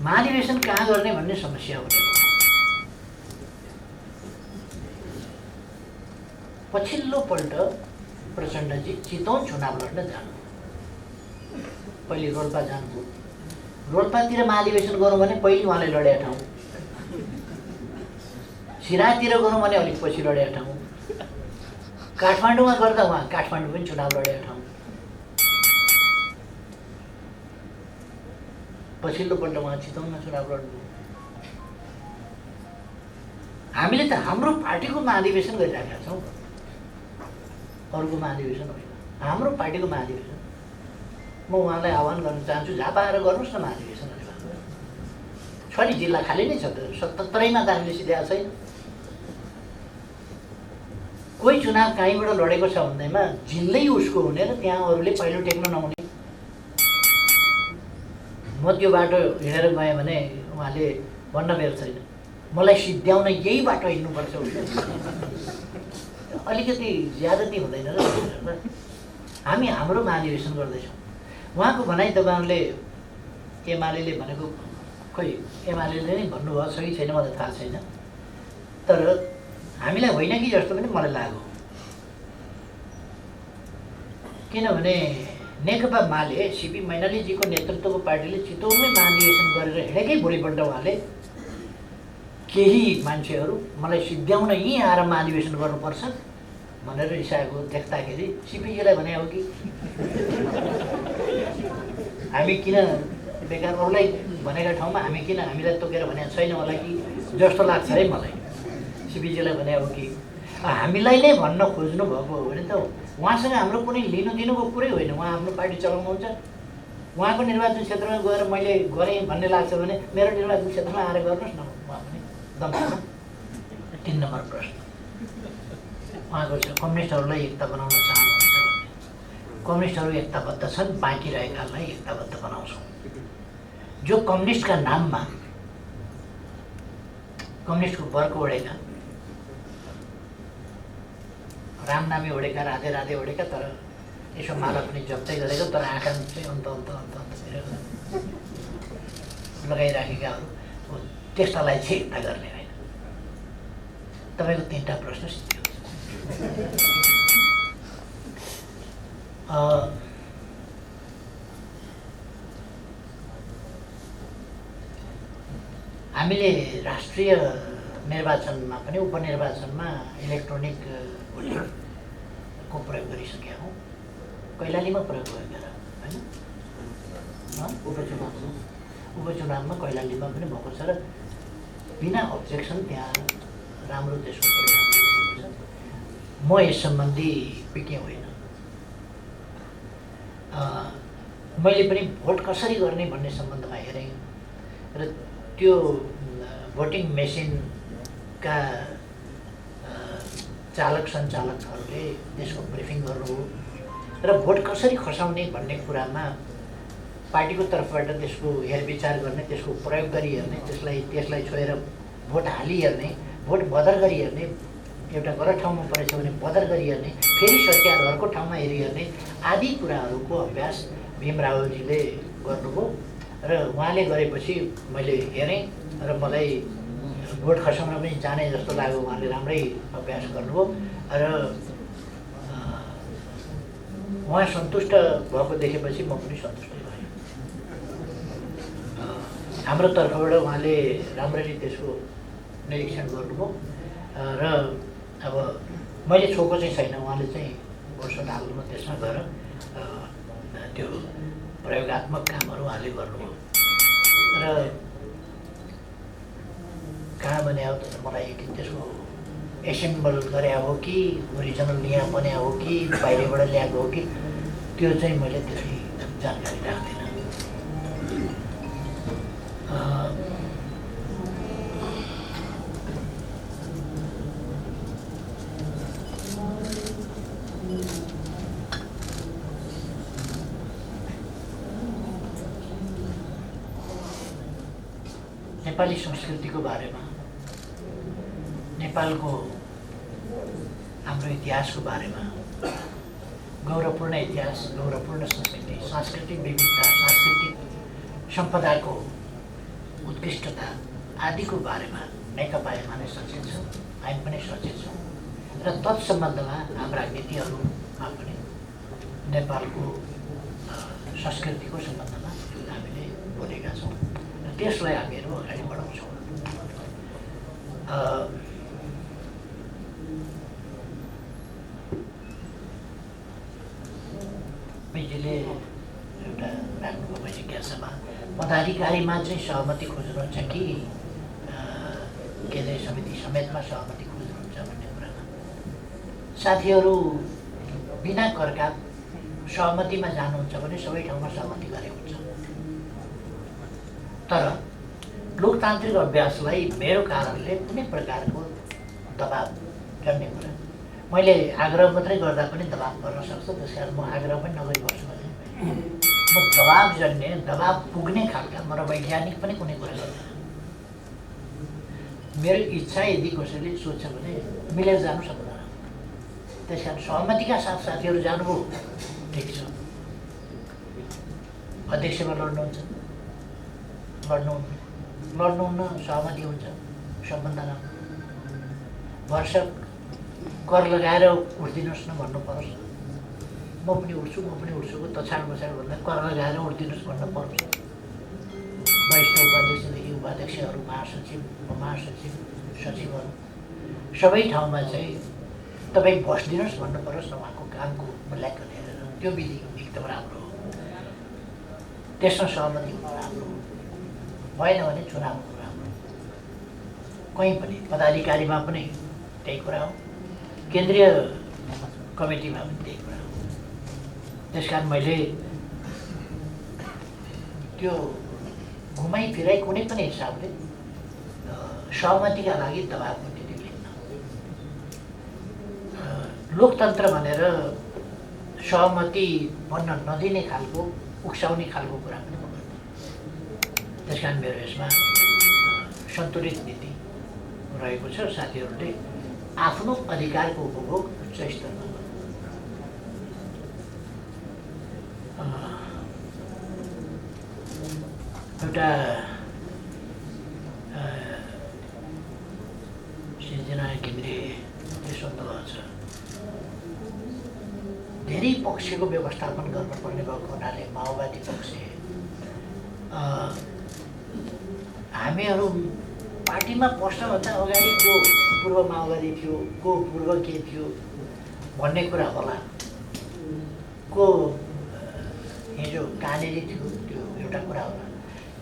महाधिवेशन कहाँ गर्ने भन्ने समस्या हुने हो। पछिल्लोपल्ट प्रचण्डजी चितवन चुनाव लड्न जानु, पहिले रोल्पा जानुभयो। रोल्पातिर महाधिवेशन गरौँ भने पहिले उहाँले लडेका ठाउँ, सिरातिर गरौँ भने अलिक पछि लडेका ठाउँ, काठमाडौँमा गर्दा उहाँ काठमाडौँ पनि चुनाव लडेका ठाउँ। पछिल्लोपल्ट उहाँ चितवनमा चुनाव लड्नुभयो। हामीले त हाम्रो पार्टीको महाधिवेशन गरिराखेका छौँ, अरूको महाधिवेशन होइन, हाम्रो पार्टीको महाधिवेशन। म उहाँलाई आह्वान गर्न चाहन्छु, झापा आएर गर्नुहोस् न महाधिवेशन। छ नि, जिल्ला खाली नै छ त, 77मा त हामीले सिध्याएको छैन। कोही चुनाव कहीँबाट लडेको छ भन्दैमा जिल्लै उसको हुने र त्यहाँ अरूले पहिलो टेक्न नहुने। म त्यो बाटो हिँडेर गएँ भने उहाँले भन्न बेर छैन, मलाई सिद्ध्याउन यही बाटो हिँड्नुपर्छ। अलिकति ज्यादती हुँदैन र। हामी हाम्रो महाधिवेशन गर्दैछौँ। उहाँको भनाइ तपाईँहरूले एमाले भनेको, खोइ एमाले नै भन्नुभयो छ कि छैन मलाई थाहा छैन, तर हामीलाई होइन कि जस्तो पनि मलाई लाग्यो। किनभने नेकपा माले सिपी मैनालीजीको नेतृत्वको पार्टीले चितवनमै महाधिवेशन गरेर हिँडेकै भोलिपल्ट उहाँले केही मान्छेहरू मलाई सिद्ध्याउन यहीँ आएर महाधिवेशन गर्नुपर्छ भनेर रिसाएको देख्दाखेरि सिपीजीलाई भने हो कि हामी किन बेकार अरूलाई भनेका ठाउँमा हामी किन हामीलाई तोकेर भनेको छैन होला कि जस्तो लाग्छ है मलाई। सिपीजीलाई भने हो कि हामीलाई नै भन्न खोज्नु भएको हो भने त उहाँसँग हाम्रो कुनै लिनु दिनुको कुरै होइन। उहाँ आफ्नो पार्टी चलाउनुहुन्छ। उहाँको निर्वाचन क्षेत्रमा गएर मैले गरेँ भन्ने लाग्छ भने मेरो निर्वाचन क्षेत्रमा आएर गर्नुहोस् न। उहाँ पनि दममा। 3 नम्बर प्रश्न उहाँको छ, कम्युनिस्टहरूलाई एकता बनाउन चाहनुहुन्छ भने कम्युनिस्टहरू एकताबद्ध छन्, बाँकी रहेकालाई एकताबद्ध बनाउँछौँ। जो कम्युनिस्टका नाममा कम्युनिस्टको वर्ग ओढेका, राम नामी ओढेका, राधे राधे ओढेका, तर यसो माला पनि जप्तै गरेको, तर आँखा चाहिँ अन्ततिर लगाइराखेकाहरू त्यस्तालाई चाहिँ एकता गर्ने होइन। तपाईँको 3टा प्रश्न सिद्धियो। हामीले राष्ट्रिय निर्वाचनमा पनि उपनिर्वाचनमा इलेक्ट्रोनिक भोटिङको प्रयोग गरिसकेका हौँ। कैलालीमा प्रयोग गरेर होइन, उपचुनावमा कैलालीमा पनि भएको छ र बिना अब्जेक्सन त्यहाँ राम्रो त्यसको परिणाम देखिएको छ। म यस सम्बन्धी पिके होइन। मैले पनि भोट कसरी गर्ने भन्ने सम्बन्धमा हेरेँ र त्यो भोटिङ मेसिनका चालक सञ्चालकहरूले त्यसको ब्रिफिङ गर्नुभयो र भोट कसरी खसाउने भन्ने कुरामा पार्टीको तर्फबाट त्यसको हेरविचार गर्ने, त्यसको प्रयोग गरी हेर्ने, त्यसलाई छोएर भोट हाली हेर्ने, भोट बदर गरी हेर्ने, एउटा गलत ठाउँमा परेछ भने बदर गरी हेर्ने, फेरि सच्याएर अर्को ठाउँमा हेर्ने आदि कुराहरूको अभ्यास भीम रावलजीले गर्नुभयो र उहाँले गरेपछि मैले हेरेँ र मलाई भोट खसाउन पनि जाने जस्तो लाग्यो। उहाँले राम्रै अभ्यास गर्नुभयो र उहाँ सन्तुष्ट भएको देखेपछि म पनि सन्तुष्ट भएँ। हाम्रो तर्फबाट उहाँले राम्ररी त्यसको निरीक्षण गर्नुभयो र अब मैले छोएको चाहिँ छैन। उहाँले चाहिँ वर्ष हाल्नु त्यसमा गएर त्यो प्रयोगात्मक कामहरू उहाँले गर्नुभयो र कहाँ बने हो त मलाई त्यसको एसेम्बल गरे हो कि ओरिजिनल यहाँ बने हो कि बाहिरबाट ल्याएको हो कि त्यो चाहिँ मैले त्यसै जानकारी राख्दिनँ। नेपाली संस्कृतिको बारेमा नेपालको हाम्रो इतिहासको बारेमा गौरवपूर्ण इतिहास, गौरवपूर्ण संस्कृति, सांस्कृतिक विविधता, सांस्कृतिक सम्पदाको उत्कृष्टता आदिको बारेमा नेकपा एमाले सचेत छ, हामी पनि सचेत छौँ र तत्सम्बन्धमा हाम्रा नीतिहरूमा पनि नेपालको संस्कृतिको सम्बन्धमा हामीले बोलेका छौँ र त्यसलाई हामीहरू अगाडि बढाउँछौँ। मैले एउटा राख्नुभयो जिज्ञासामा पदाधिकारीमा चाहिँ सहमति खोज्नुहुन्छ कि केन्द्रीय समिति समेतमा सहमति खोज्नुहुन्छ भन्ने कुरामा साथीहरू बिना कर्का सहमतिमा जानुहुन्छ भने सबै ठाउँमा सहमति गरे हुन्छ। तर लोकतान्त्रिक अभ्यासलाई मेरो कारणले कुनै प्रकारको दबाब गर्ने कुरा मैले आग्रह मात्रै गर्दा पनि दबाब पर्न सक्छ, त्यस कारण म आग्रह पनि नगरी बस्छु भने म दबाब जन्ने, दबाब पुग्ने खालका मनोवैज्ञानिक पनि कुनै कुरा गर्दैन। मेरो इच्छा यदि कसैले सोध्छ भने मिलेर जानु सक्दैन। त्यस कारण सहमतिका साथ साथीहरू जानुभयो ठिक छ, अध्यक्षमा लड्नुहुन्छ, लड्नुहुन्न, सहमति हुन्छ, सबभन्दा राम्रो। वर्ष कर लगाएर उठिदिनुहोस् न भन्नु परोस्, म पनि उठ्छु तछाड बछाड भन्दा कर लगाएर उठिदिनुहोस् भन्नु परोस्। वरिष्ठ उपाध्यक्षदेखि उपाध्यक्षहरू, महासचिव, उपमहासचिव, सचिवहरू सबै ठाउँमा चाहिँ तपाईँ बस्दिनुहोस् भन्नु परोस् न उहाँको कामको मूल्याङ्कन हेरेर। त्यो विधि एकदम राम्रो हो, त्यसमा सहमति हुनु राम्रो हो। भएन भने चुनाव हुनु राम्रो, कहीँ पनि पदाधिकारीमा पनि त्यही कुरा हो, केन्द्रीय कमिटीमा पनि त्यही कुरा हो। त्यस कारण मैले त्यो घुमाइ फिराइ कुनै पनि हिसाबले सहमतिका लागि दबाबको नीति लिन्न। लोकतन्त्र भनेर सहमति बन्न नदिने खालको, उक्साउने खालको कुरा पनि म गर्दिनँ। त्यस कारण मेरो यसमा सन्तुलित नीति रहेको छ। साथीहरूले आफ्नो अधिकारको उपभोग उच्च स्तरमा गर्नु। एउटा सिर्जना घिमिरे सन्तोष छ, धेरै पक्षको व्यवस्थापन गर्नुपर्ने भएको हुनाले माओवादी पक्ष हामीहरू पार्टीमा पस्नभन्दा अगाडि को पूर्व माओवादी थियो, को पूर्व के थियो भन्ने कुरा होला, को हिजो कहाँनिर थियो त्यो एउटा कुरा होला।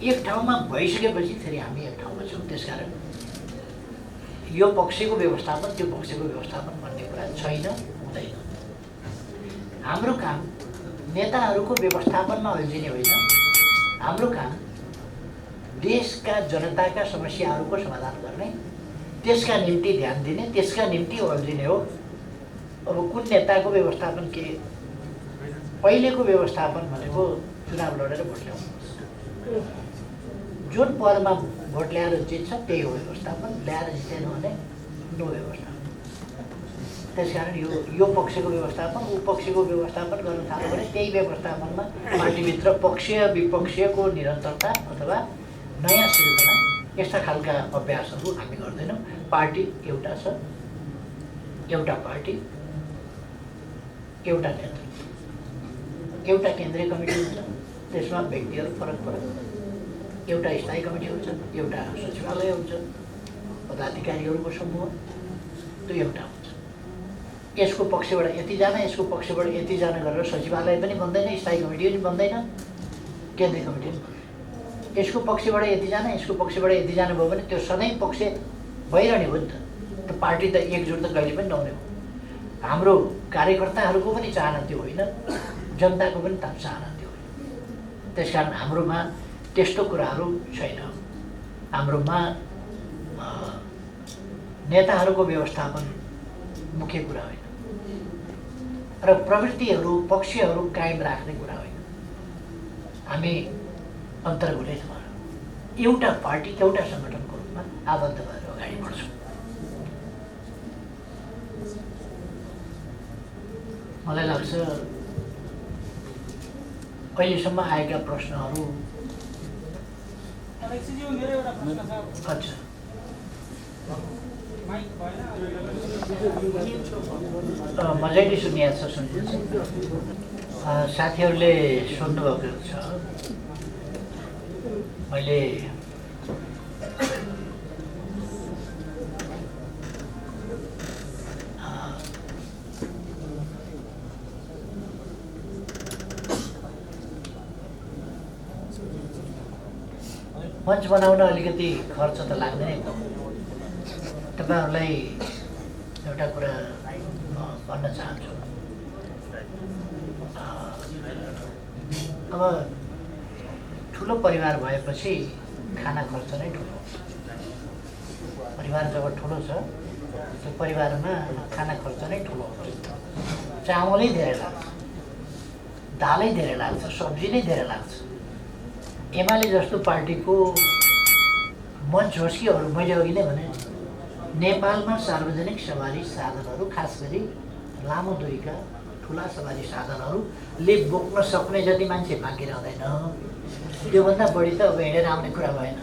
एक ठाउँमा भइसकेपछि फेरि हामी एक ठाउँमा छौँ। त्यसकारण यो पक्षको व्यवस्थापन त्यो पक्षको व्यवस्थापन भन्ने कुरा छैन, हुँदैन। हाम्रो काम नेताहरूको व्यवस्थापनमा अल्झिने होइन, हाम्रो काम देशका जनताका समस्याहरूको समाधान गर्ने, त्यसका निम्ति ध्यान दिने, त्यसका निम्ति अल्झिने हो। अब कुन नेताको व्यवस्थापन के, पहिलेको व्यवस्थापन भनेको चुनाव लडेर भोट ल्याउनु, जुन पदमा भोट ल्याएर जित्छ त्यही हो व्यवस्थापन, ल्याएर जितेन भने नो व्यवस्थापन। त्यसकारण यो पक्षको व्यवस्थापन ऊ पक्षको व्यवस्थापन गर्न थाल्यो भने त्यही व्यवस्थापनमा पार्टीभित्र पक्षीय विपक्षीयको निरन्तरता अथवा नयाँ सिर्जना यस्ता खालका अभ्यासहरू हामी गर्दैनौँ। पार्टी एउटा छ, एउटा पार्टी, एउटा नेतृत्व, एउटा केन्द्रीय कमिटी हुन्छ, त्यसमा व्यक्तिहरू फरक फरक, एउटा स्थायी कमिटी हुन्छ, एउटा सचिवालय हुन्छ, पदाधिकारीहरूको समूह, त्यो एउटा हुन्छ। यसको पक्षबाट यतिजना, यसको पक्षबाट यतिजना गरेर सचिवालय पनि बन्दैन, स्थायी कमिटी पनि बन्दैन, केन्द्रीय कमिटी पनि बन्दैन। यसको पक्षबाट यतिजना, यसको पक्षबाट यतिजना भयो भने त्यो सधैँ पक्ष भइरहने हो नि त। त्यो पार्टी त एकजुट त कहिले पनि नहुने हो। हाम्रो कार्यकर्ताहरूको पनि चाहना त्यो होइन, जनताको पनि चाहना त्यो होइन। त्यसकारण हाम्रोमा त्यस्तो कुराहरू छैन। हाम्रोमा नेताहरूको व्यवस्थापन मुख्य कुरा होइन र प्रवृत्तिहरू, पक्षहरू कायम राख्ने कुरा होइन। हामी अन्तर्गुलित भएर एउटा पार्टी, एउटा सङ्गठनको रूपमा आबद्ध भएर अगाडि बढ्छौँ। मलाई लाग्छ अहिलेसम्म आएका प्रश्नहरू अच्छा मजाले सुनिएको छ सुनिन्छ साथीहरूले सोध्नुभएको छ मैले मञ्च बनाउन अलिकति खर्च त लाग्दैन नि। तपाईँहरूलाई एउटा कुरा भन्न चाहन्छु। अब ठुलो परिवार भएपछि खाना खर्च नै ठुलो हुन्छ। परिवार जब ठुलो छ त्यो परिवारमा खाना खर्च नै ठुलो हुन्छ। चामलै धेरै लाग्छ, दालै धेरै लाग्छ, सब्जी नै धेरै लाग्छ। एमाले जस्तो पार्टीको मञ्च होस् कि अरू, मैले अघि नै भने नेपालमा सार्वजनिक सवारी साधनहरू खास गरी लामो दूरीका ठुला सवारी साधनहरूले बोक्न सक्ने जति मान्छे बाँकी रहँदैन। त्योभन्दा बढी त अब हिँडेर आउने कुरा भएन,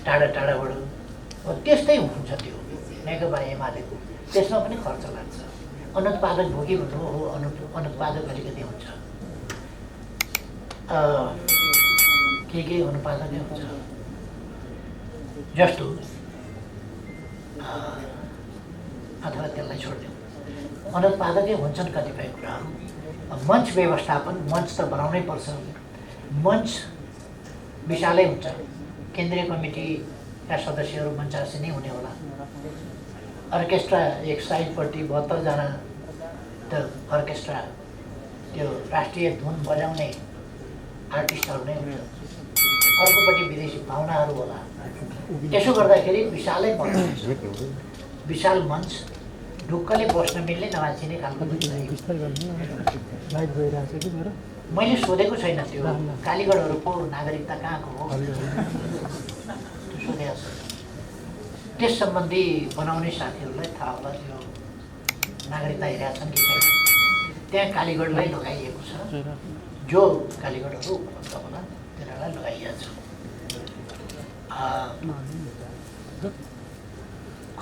टाढा टाढाबाट। अब त्यस्तै हुन्छ त्यो नेकपा एमालेको, त्यसमा पनि खर्च लाग्छ। अनुत्पादक भोगी भन्नु हो, अनुत्पादक अलिकति हुन्छ, के अनुत्पादकै हुन्छ। जस्तो अथवा त्यसलाई छोडिदिउँ, अनुत्पादकै हुन्छन् कतिपय कुराहरू। मञ्च व्यवस्थापन, मञ्च त बनाउनै पर्छ। मञ्च विशालै हुन्छ। केन्द्रीय कमिटीका सदस्यहरू 85 नै हुने होला। अर्केस्ट्रा एक साइडपट्टि 72 जना त अर्केस्ट्रा, त्यो राष्ट्रिय धुन बजाउने आर्टिस्टहरू नै हुन्छ। अर्कोपट्टि विदेशी पाहुनाहरू होला। यसो गर्दाखेरि विशालै पर्छ। विशाल मञ्च, ढुक्कले बस्न मिल्ने नभाँचिने खालको। मैले सोधेको छैन त्यो कालीगढहरूको नागरिकता कहाँको हो, सोधेको छ। त्यस सम्बन्धी बनाउने साथीहरूलाई थाहा होला त्यो नागरिकता हेरेका छन् कि छैन। त्यहाँ कालीगढलाई लगाइएको छ, जो कालीगढहरू उपलब्ध होला तिनीहरूलाई लगाइएको छ।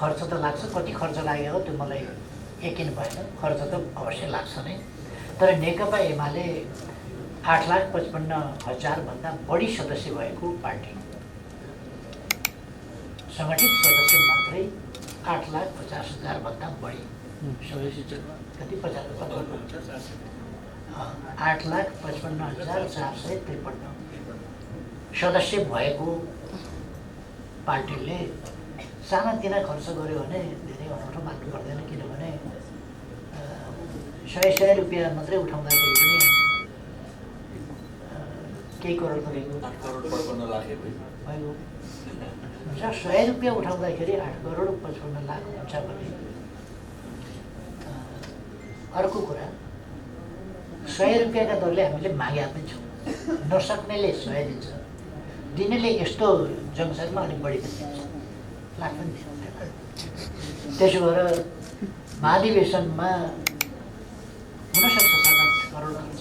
खर्च त लाग्छ, कति खर्च लाग्यो त्यो मलाई यकिन भएन। खर्च त अवश्य लाग्छ नै। तर नेकपा एमाले 8,55,000 भन्दा बढी सदस्य भएको पार्टी, सङ्गठित सदस्य मात्रै 8,50,000 भन्दा बढी सदस्य, कति 8,55,453 सदस्य भएको पार्टीले सानातिना खर्च गर्यो भने धेरै अनौठो मान्नु पर्दैन। किनभने 100 रुपियाँ मात्रै उठाउँदाखेरि पनि केही करोड भएको 100 रुपियाँ उठाउँदाखेरि 8,55,00,000 हुन्छ भने अर्को कुरा 100 रुपियाँका दरले हामीले मागेका पनि छौँ। नसक्नेले 100 दिन्छ, दिनेले यस्तो जङ्गसनमा अलिक बढी पनि दिन्छ, लाख पनि दिन्छ। त्यसो भएर महाधिवेशनमा हुनसक्छ 7-8 करोड खर्च,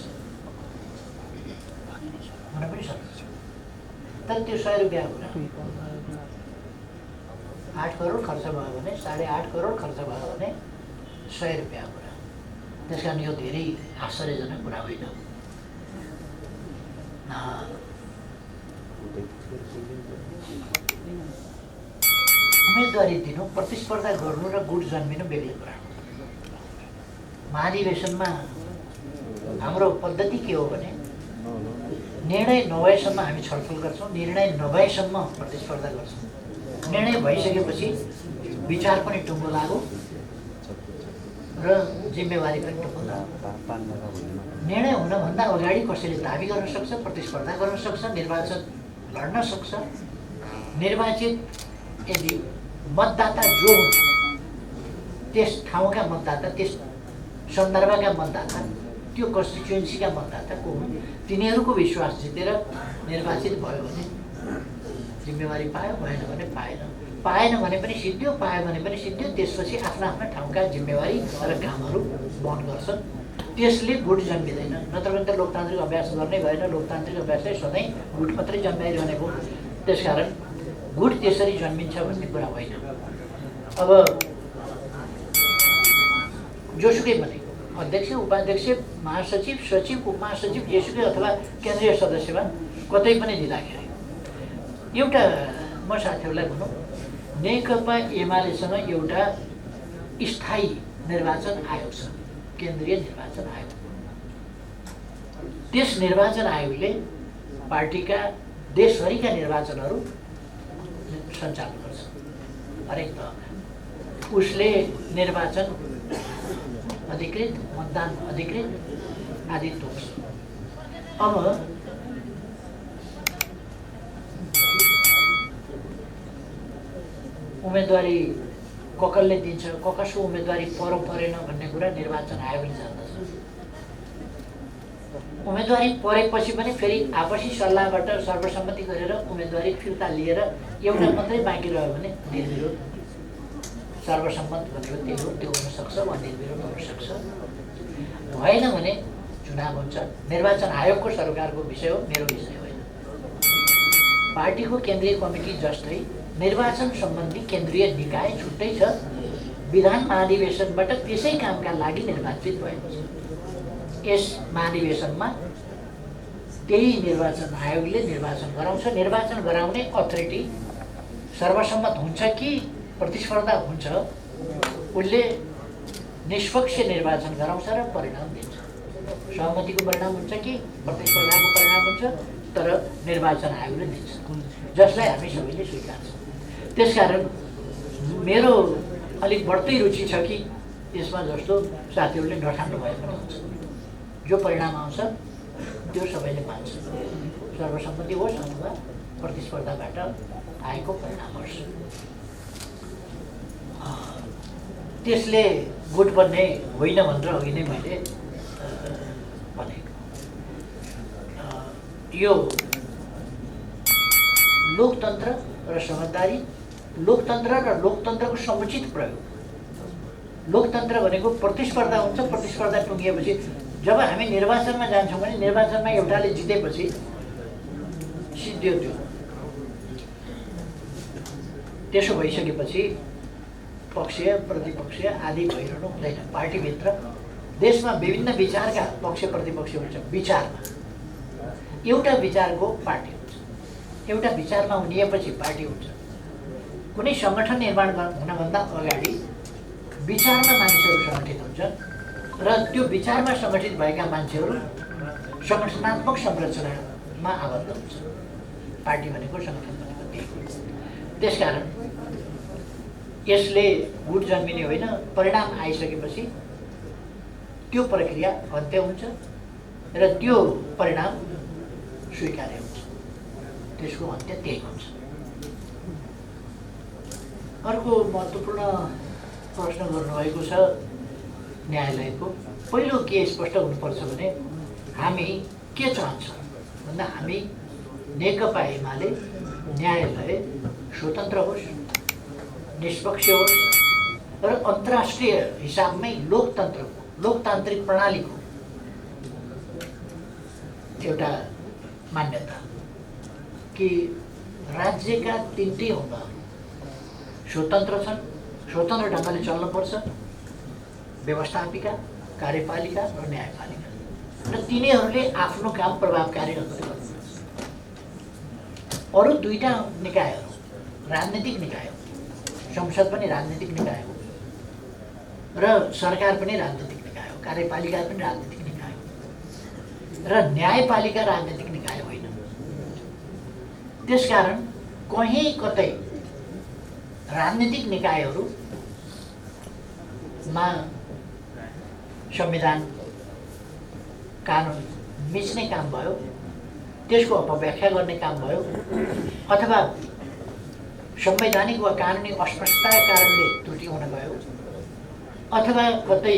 हुन पनि सक्छ। तर त्यो 100 रुपियाँ कुरा 8 करोड खर्च भयो भने 8.5 करोड खर्च भयो भने 100 रुपियाँ कुरा। त्यस कारण यो धेरै आश्चर्यजनक कुरा होइन। उम्मेदवारी दिनु, प्रतिस्पर्धा गर्नु र गुट जन्मिनु बेग्लै कुरा। महाधिवेशनमा हाम्रो पद्धति के हो भने निर्णय नभएसम्म हामी छलफल गर्छौँ, निर्णय नभएसम्म प्रतिस्पर्धा गर्छौँ। निर्णय भइसकेपछि विचार पनि टुङ्गो लाग्यो र जिम्मेवारी पनि टुङ्गो लाग्यो। निर्णय हुनभन्दा अगाडि कसैले दाबी गर्न सक्छ, प्रतिस्पर्धा गर्न सक्छ, निर्वाचन लड्न सक्छ। निर्वाचित यदि मतदाता जो हुन्छ, त्यस ठाउँका मतदाता, त्यस सन्दर्भका मतदाता, त्यो कन्स्टिट्युएन्सीका मतदाता को हुन्, तिनीहरूको विश्वास जितेर निर्वाचित भयो भने जिम्मेवारी पायो, भएन भने पाएन। पाएन भने पनि सिद्धियो, पायो भने पनि सिद्धियो। त्यसपछि आफ्ना आफ्ना ठाउँका जिम्मेवारी र कामहरू वहन गर्छन्। त्यसले गुट जन्मिँदैन। नत्र भने त लोकतान्त्रिक अभ्यास गर्नै भएन। लोकतान्त्रिक अभ्यासै सधैँ गुट मात्रै जन्माइरहनेको। त्यसकारण गुट त्यसरी जन्मिन्छ भन्ने कुरा होइन। अब जोसुकै भने अध्यक्ष, उपाध्यक्ष, महासचिव, सचिव, उपमहासचिव, जेसुकै अथवा केन्द्रीय सदस्यमा कतै पनि दिँदाखेरि एउटा म साथीहरूलाई भनौँ, नेकपा एमालेसँग एउटा स्थायी निर्वाचन आयोग छ, केन्द्रीय निर्वाचन आयोग। त्यस निर्वाचन आयोगले पार्टीका देशभरिका निर्वाचनहरू सञ्चालन गर्छ हरेक तहमा। उसले निर्वाचन अधिकृत, मतदान अधिकृत आदि तोक्छ। अब उम्मेदवारी कसले दिन्छ, कसको उम्मेदवारी परेन भन्ने कुरा निर्वाचन आयोगले जान्दछ। उम्मेदवारी परेपछि पनि फेरि आपसी सल्लाहबाट सर्वसम्मति गरेर उम्मेदवारी फिर्ता लिएर एउटा मात्रै बाँकी रह्यो भने निर्विरोध, सर्वसम्मत भनेको त्यही हो, त्यो हुनसक्छ वा निर्विरोध हुनसक्छ। भएन भने चुनाव हुन्छ। निर्वाचन आयोगको सरकारको विषय हो, मेरो विषय होइन। पार्टीको केन्द्रीय कमिटी जस्तै निर्वाचन सम्बन्धी केन्द्रीय निकाय छुट्टै छ, विधान महाधिवेशनबाट त्यसै कामका लागि निर्वाचित भएको छ। यस महाधिवेशनमा त्यही निर्वाचन आयोगले निर्वाचन गराउँछ। निर्वाचन गराउने अथोरिटी सर्वसम्मत हुन्छ कि प्रतिस्पर्धा हुन्छ, उसले निष्पक्ष निर्वाचन गराउँछ र परिणाम दिन्छ। सहमतिको परिणाम हुन्छ कि प्रतिस्पर्धाको परिणाम हुन्छ, तर निर्वाचन आयोगले दिन्छ, जसलाई हामी सबैले स्वीकार्छौँ। त्यसकारण मेरो अलिक बढ्दै रुचि छ कि यसमा जस्तो साथीहरूले नठान्नु भए पनि हुन्छ। जो परिणाम आउँछ त्यो सबैले मान्छ, सर्वसम्मति होस् अथवा प्रतिस्पर्धाबाट आएको परिणाम होस्। त्यसले गुट बन्ने होइन भनेर अघि नै मैले भनेको। यो लोकतन्त्र र समझदारी, लोकतन्त्र र लोकतन्त्रको समुचित प्रयोग। लोकतन्त्र भनेको प्रतिस्पर्धा हुन्छ, प्रतिस्पर्धा टुङ्गिएपछि जब हामी निर्वाचनमा जान्छौँ भने निर्वाचनमा एउटाले जितेपछि सिद्धियो त्यो। त्यसो भइसकेपछि पक्षीय प्रतिपक्षीय आदि भइरहनु हुँदैन। पार्टीभित्र देशमा विभिन्न विचारका पक्ष प्रतिपक्ष हुन्छ। विचारमा एउटा विचारको पार्टी हुन्छ, एउटा विचारमा उनिएपछि पार्टी हुन्छ। कुनै सङ्गठन निर्माण हुनभन्दा अगाडि विचारमा मानिसहरू सङ्गठित हुन्छ र त्यो विचारमा सङ्गठित भएका मान्छेहरू सङ्गठनात्मक संरचनामा आबद्ध हुन्छ। पार्टी भनेको सङ्गठन भनेको त्यही हो। त्यसकारण यसले गुट जन्मिने होइन, परिणाम आइसकेपछि त्यो प्रक्रिया अन्त्य हुन्छ र त्यो परिणाम स्वीकार्य हुन्छ, त्यसको अन्त्य त्यही हुन्छ। अर्को महत्त्वपूर्ण प्रश्न गर्नुभएको छ न्यायालयको। पहिलो के स्पष्ट हुनुपर्छ भने हामी के चाहन्छौँ भन्दा हामी नेकपा एमाले न्यायालय स्वतन्त्र होस्, निष्पक्ष होस् र अन्तर्राष्ट्रिय हिसाबमै लोकतान्त्रिक प्रणालीको एउटा मान्यता कि राज्यका तिनटै अङ्गहरू स्वतन्त्र छन्, स्वतन्त्र ढङ्गले चल्नुपर्छ। व्यवस्थापिका, कार्यपालिका र न्यायपालिका, र तिनीहरूले आफ्नो काम प्रभावकारी ढङ्गले गर्नुपर्छ। अरू दुईटा निकायहरू राजनीतिक निकाय हो, संसद पनि राजनीतिक निकाय हो र सरकार पनि राजनीतिक निकाय हो, कार्यपालिका पनि राजनीतिक निकाय हो र न्यायपालिका राजनीतिक निकाय होइन। त्यसकारण कहीँ कतै राजनीतिक निकायहरूमा संविधान कानुन मिच्ने काम भयो, त्यसको अपव्याख्या गर्ने काम भयो, अथवा संवैधानिक वा कानुनी अस्पष्टताका कारणले त्रुटि हुन गयो, अथवा कतै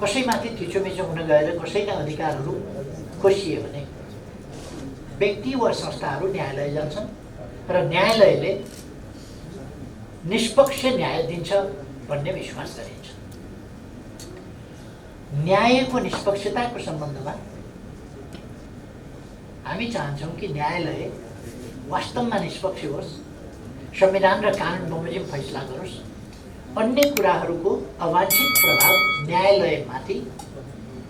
कसैमाथि थिचोमिचो हुन गएर कसैका अधिकारहरू खोसिए भने व्यक्ति वा संस्थाहरू न्यायालय जान्छन् र न्यायालयले निष्पक्ष न्याय दिन्छ भन्ने विश्वास गरिन्छ। न्यायको निष्पक्षताको सम्बन्धमा हामी चाहन्छौँ कि न्यायालय वास्तवमा निष्पक्ष होस्, संविधान र कानुन बमोजिम फैसला गरोस्, अन्य कुराहरूको अवांछित प्रभाव न्यायालयमाथि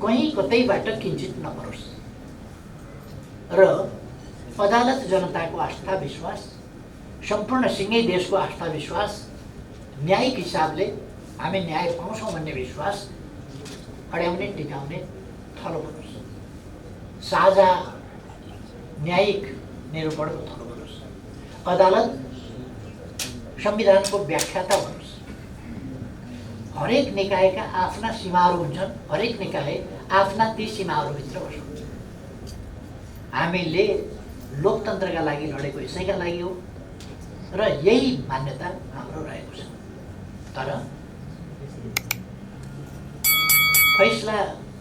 कहीँ कतैबाट किञ्चित नपरोस् र अदालत जनताको आस्था विश्वास, सम्पूर्ण सिङ्गै देशको आस्था विश्वास, न्यायिक हिसाबले हामी न्याय पाउँछौँ भन्ने विश्वास अड्याउने टिकाउने थलो बनोस्। साझा न्यायिक निरूपणको थलो बनोस्। अदालत संविधानको व्याख्याता बनोस्। हरेक निकायका आफ्ना सीमाहरू हुन्छन्, हरेक निकाय आफ्ना ती सीमाहरूभित्र बस्छ। हामीले लोकतन्त्रका लागि लडेको यसैका लागि हो र यही मान्यता हाम्रो रहेको छ। तर फैसला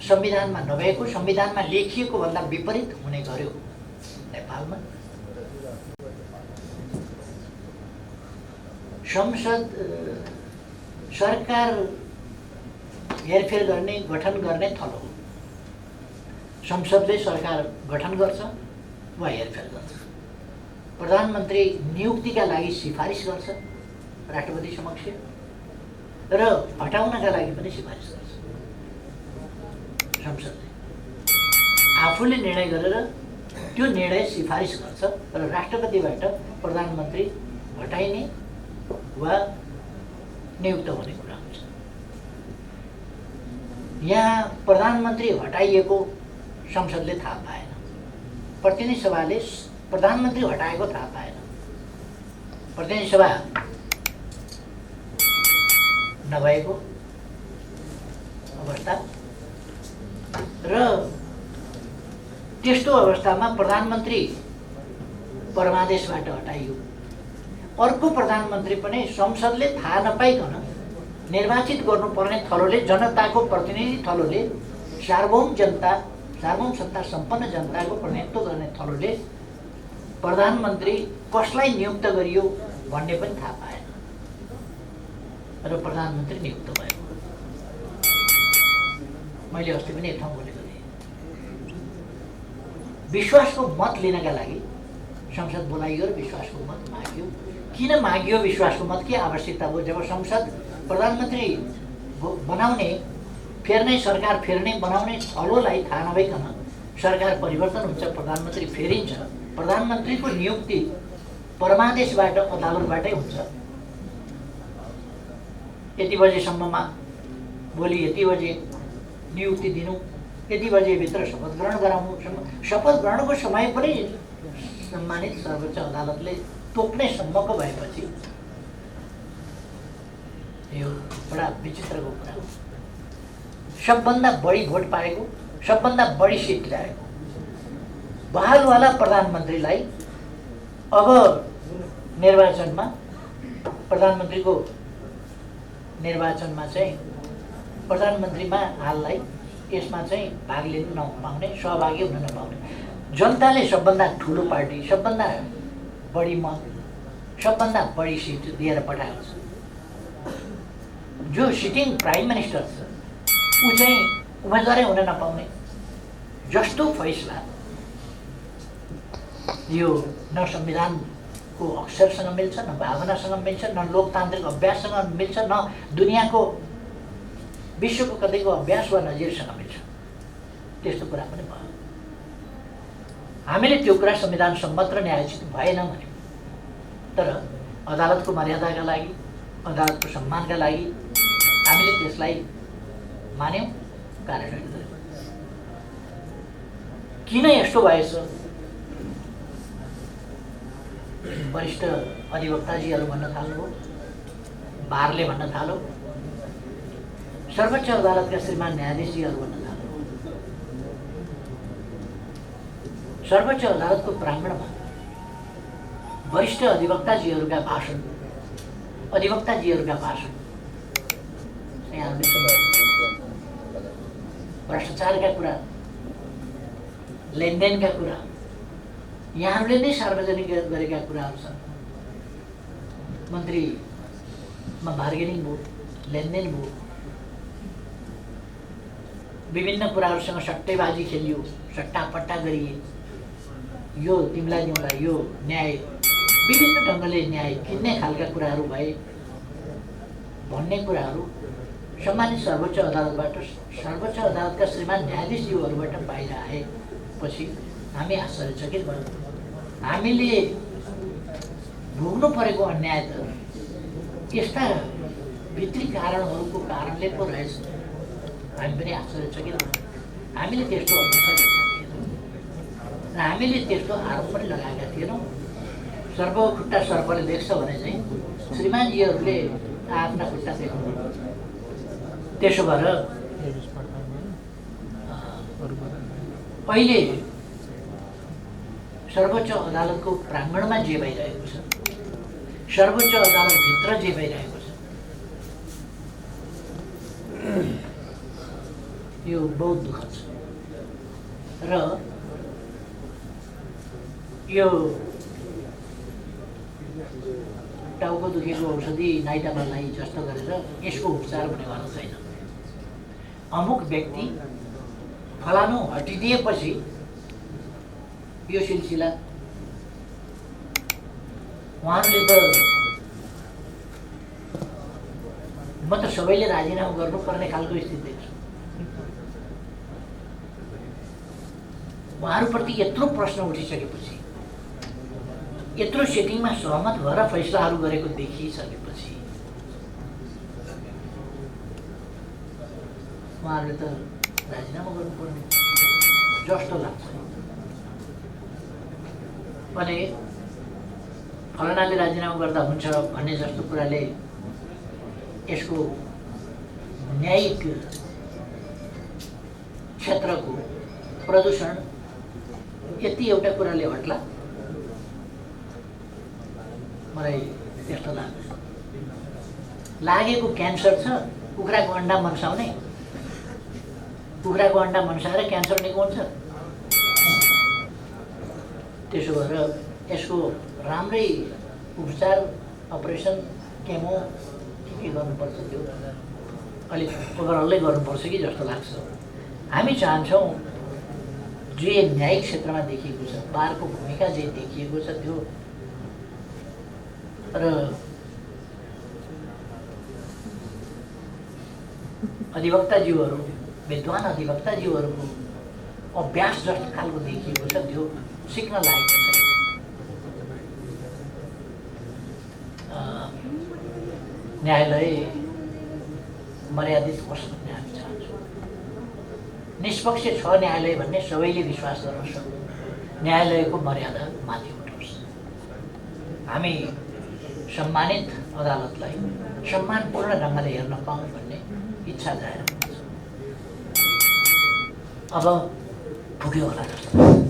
संविधानमा नभएको, संविधानमा लेखिएको भन्दा विपरीत हुने गर्यो। नेपालमा संसद सरकार हेरफेर गर्ने, गठन गर्ने थलो हो। संसदले सरकार गठन गर्छ वा हेरफेर गर्छ। प्रधानमन्त्री नियुक्तिका लागि सिफारिस गर्छ राष्ट्रपति समक्ष र हटाउनका लागि पनि सिफारिस गर्छ। संसदले आफूले निर्णय गरेर त्यो निर्णय सिफारिस गर्छ र राष्ट्रपतिबाट प्रधानमन्त्री हटाइने वा नियुक्त हुने कुरा हुन्छ। यहाँ प्रधानमन्त्री हटाइएको संसदले थाहा पाएन, प्रतिनिधि सभाले प्रधानमन्त्री हटाएको थाहा पाएन। प्रतिनिधि सभा नभएको अवस्था र त्यस्तो अवस्थामा प्रधानमन्त्री परमादेशबाट हटाइयो। अर्को प्रधानमन्त्री पनि संसदले थाहा नपाइकन निर्वाचित गर्नुपर्ने थलोले, जनताको प्रतिनिधि थलोले, सार्वभौम सत्ता सम्पन्न जनताको प्रतिनिधित्व गर्ने थलोले प्रधानमन्त्री कसलाई नियुक्त गरियो भन्ने पनि थाहा पाएन र प्रधानमन्त्री नियुक्त भयो। मैले अस्ति पनि एक ठाउँ बोलेको थिएँ, विश्वासको मत लिनका लागि संसद बोलाइयो र विश्वासको मत माग्यो। किन माग्यो विश्वासको मत? के आवश्यकता हो? जब संसद प्रधानमन्त्री बनाउने, फेर्ने, सरकार फेर्ने बनाउने थलोलाई थाहा नभइकन सरकार परिवर्तन हुन्छ, प्रधानमन्त्री फेरिन्छ, प्रधानमन्त्रीको नियुक्ति परमादेशबाट, अदालतबाटै हुन्छ। यति बजेसम्ममा भोलि यति बजे नियुक्ति दिनु, यति बजेभित्र शपथ ग्रहण गराउनु। शपथ ग्रहणको समय पनि सम्मानित सर्वोच्च अदालतले तोक्ने सम्मको भएपछि यो बडा विचित्रको कुरा हो। सबभन्दा बढी भोट पाएको, सबभन्दा बढी सिट ल्याएको बहालवाला प्रधानमन्त्रीलाई अब निर्वाचनमा, प्रधानमन्त्रीको निर्वाचनमा चाहिँ प्रधानमन्त्रीमा हाललाई यसमा चाहिँ भाग लिन नपाउने, सहभागी हुन नपाउने, जनताले सबभन्दा ठुलो पार्टी, सबभन्दा बढी मत, सबभन्दा बढी सिट दिएर पठाएको छ। जो सिटिङ प्राइम मिनिस्टर छ ऊ चाहिँ उम्मेदवारै हुन नपाउने जस्तो फैसला यो न संविधानको अक्षरसँग मिल्छ, न भावनासँग मिल्छ, न लोकतान्त्रिक अभ्याससँग मिल्छ, न दुनियाँको विश्वको कतैको अभ्यास वा नजिरसँग मिल्छ। त्यस्तो कुरा पनि भयो। हामीले त्यो कुरा संविधान सम्मत र न्यायोचित भएन भन्यौँ। तर अदालतको मर्यादाका लागि, अदालतको सम्मानका लागि हामीले त्यसलाई मान्यौँ, कार्यान्वयन गर्यौँ। किन यस्तो भएछ? वरिष्ठ अधिवक्ताजीहरू भन्न थाल्नुभयो, बारले भन्न थाल्यो, सर्वोच्च अदालतका श्रीमान न्यायाधीशजीहरू भन्न थाल्यो। सर्वोच्च अदालतको प्राङ्गणमा वरिष्ठ अधिवक्ताजीहरूका भाषण भ्रष्टाचारका कुरा, लेनदेनका कुरा, यहाँहरूले नै सार्वजनिक गरेका कुराहरू छन्। मन्त्रीमा बार्गेनिङ भयो, लेनदेन भयो, विभिन्न कुराहरूसँग सट्टैबाजी खेलियो, सट्टापट्टा गरिए, यो तिमीलाई दिउँला, यो न्याय विभिन्न ढङ्गले न्याय किन्ने खालका कुराहरू भए भन्ने कुराहरू सम्मानित सर्वोच्च अदालतका श्रीमान न्यायाधीशज्यूहरूबाट बाहिर आएपछि हामी आश्चर्यचकित भयौँ। हामीले भोग्नु परेको अन्याय त यस्ता भित्री कारणहरूको कारणले पो रहेछ। हामी पनि आश्चर्यचकित भयौँ। हामीले त्यस्तो अपेक्षा गरेका थिएनौँ र हामीले त्यस्तो आरोप पनि लगाएका थिएनौँ। सर्पको खुट्टा सर्पले देख्छ भने चाहिँ श्रीमानजीहरूले आफ्ना खुट्टा देख्नु। त्यसो भएर अहिले सर्वोच्च अदालतको प्राङ्गणमा जे भइरहेको छ, सर्वोच्च अदालतभित्र जे भइरहेको छ, यो बहुत दुःखद छ र यो टाउको दुखेको औषधि नाइटामालाई जस्तो गरेर यसको उपचार हुनेवाला छैन। अमुक व्यक्ति फलानु हटिदिएपछि यो सिलसिला उहाँहरूले त म त सबैले राजीनामा गर्नुपर्ने खालको स्थिति देख्छु। उहाँहरूप्रति यत्रो प्रश्न उठिसकेपछि, यत्रो सेटिङमा सहमत भएर फैसलाहरू गरेको देखिसकेपछि उहाँहरूले त राजीनामा गर्नुपर्ने जस्तो लाग्छ। भने फलानाले राजीनामा गर्दा हुन्छ भन्ने जस्तो कुराले यसको न्यायिक क्षेत्रको प्रदूषण यति एउटा कुराले हट्ला, मलाई त्यस्तो लाग्छ। लागेको क्यान्सर छ, कुखुराको अन्डा मनसाउने, कुखुराको अन्डा मनसाएर क्यान्सर निको हुन्छ। त्यसो भएर यसको राम्रै उपचार, अपरेसन, केमो के गर्नुपर्छ त्यो अलिक ओभरअलै गर्नुपर्छ कि जस्तो लाग्छ। हामी चाहन्छौँ जे न्यायिक क्षेत्रमा देखिएको छ, बारको भूमिका जे देखिएको छ त्यो र अधिवक्ताज्यूहरू, विद्वान अधिवक्ताज्यूहरूको अभ्यास जस्तो खालको देखिएको छ त्यो सिक्न लागेको छ। न्यायालय मर्यादित होस् भन्ने हामी चाहन्छौँ। निष्पक्ष छ न्यायालय भन्ने सबैले विश्वास गर्नुहोस्। न्यायालयको मर्यादा माथि उठोस्। हामी सम्मानित अदालतलाई सम्मानपूर्ण ढङ्गले हेर्न पाऊँ भन्ने इच्छा जाहेर गर्छौँ। अब पुग्यो होला जस्तो।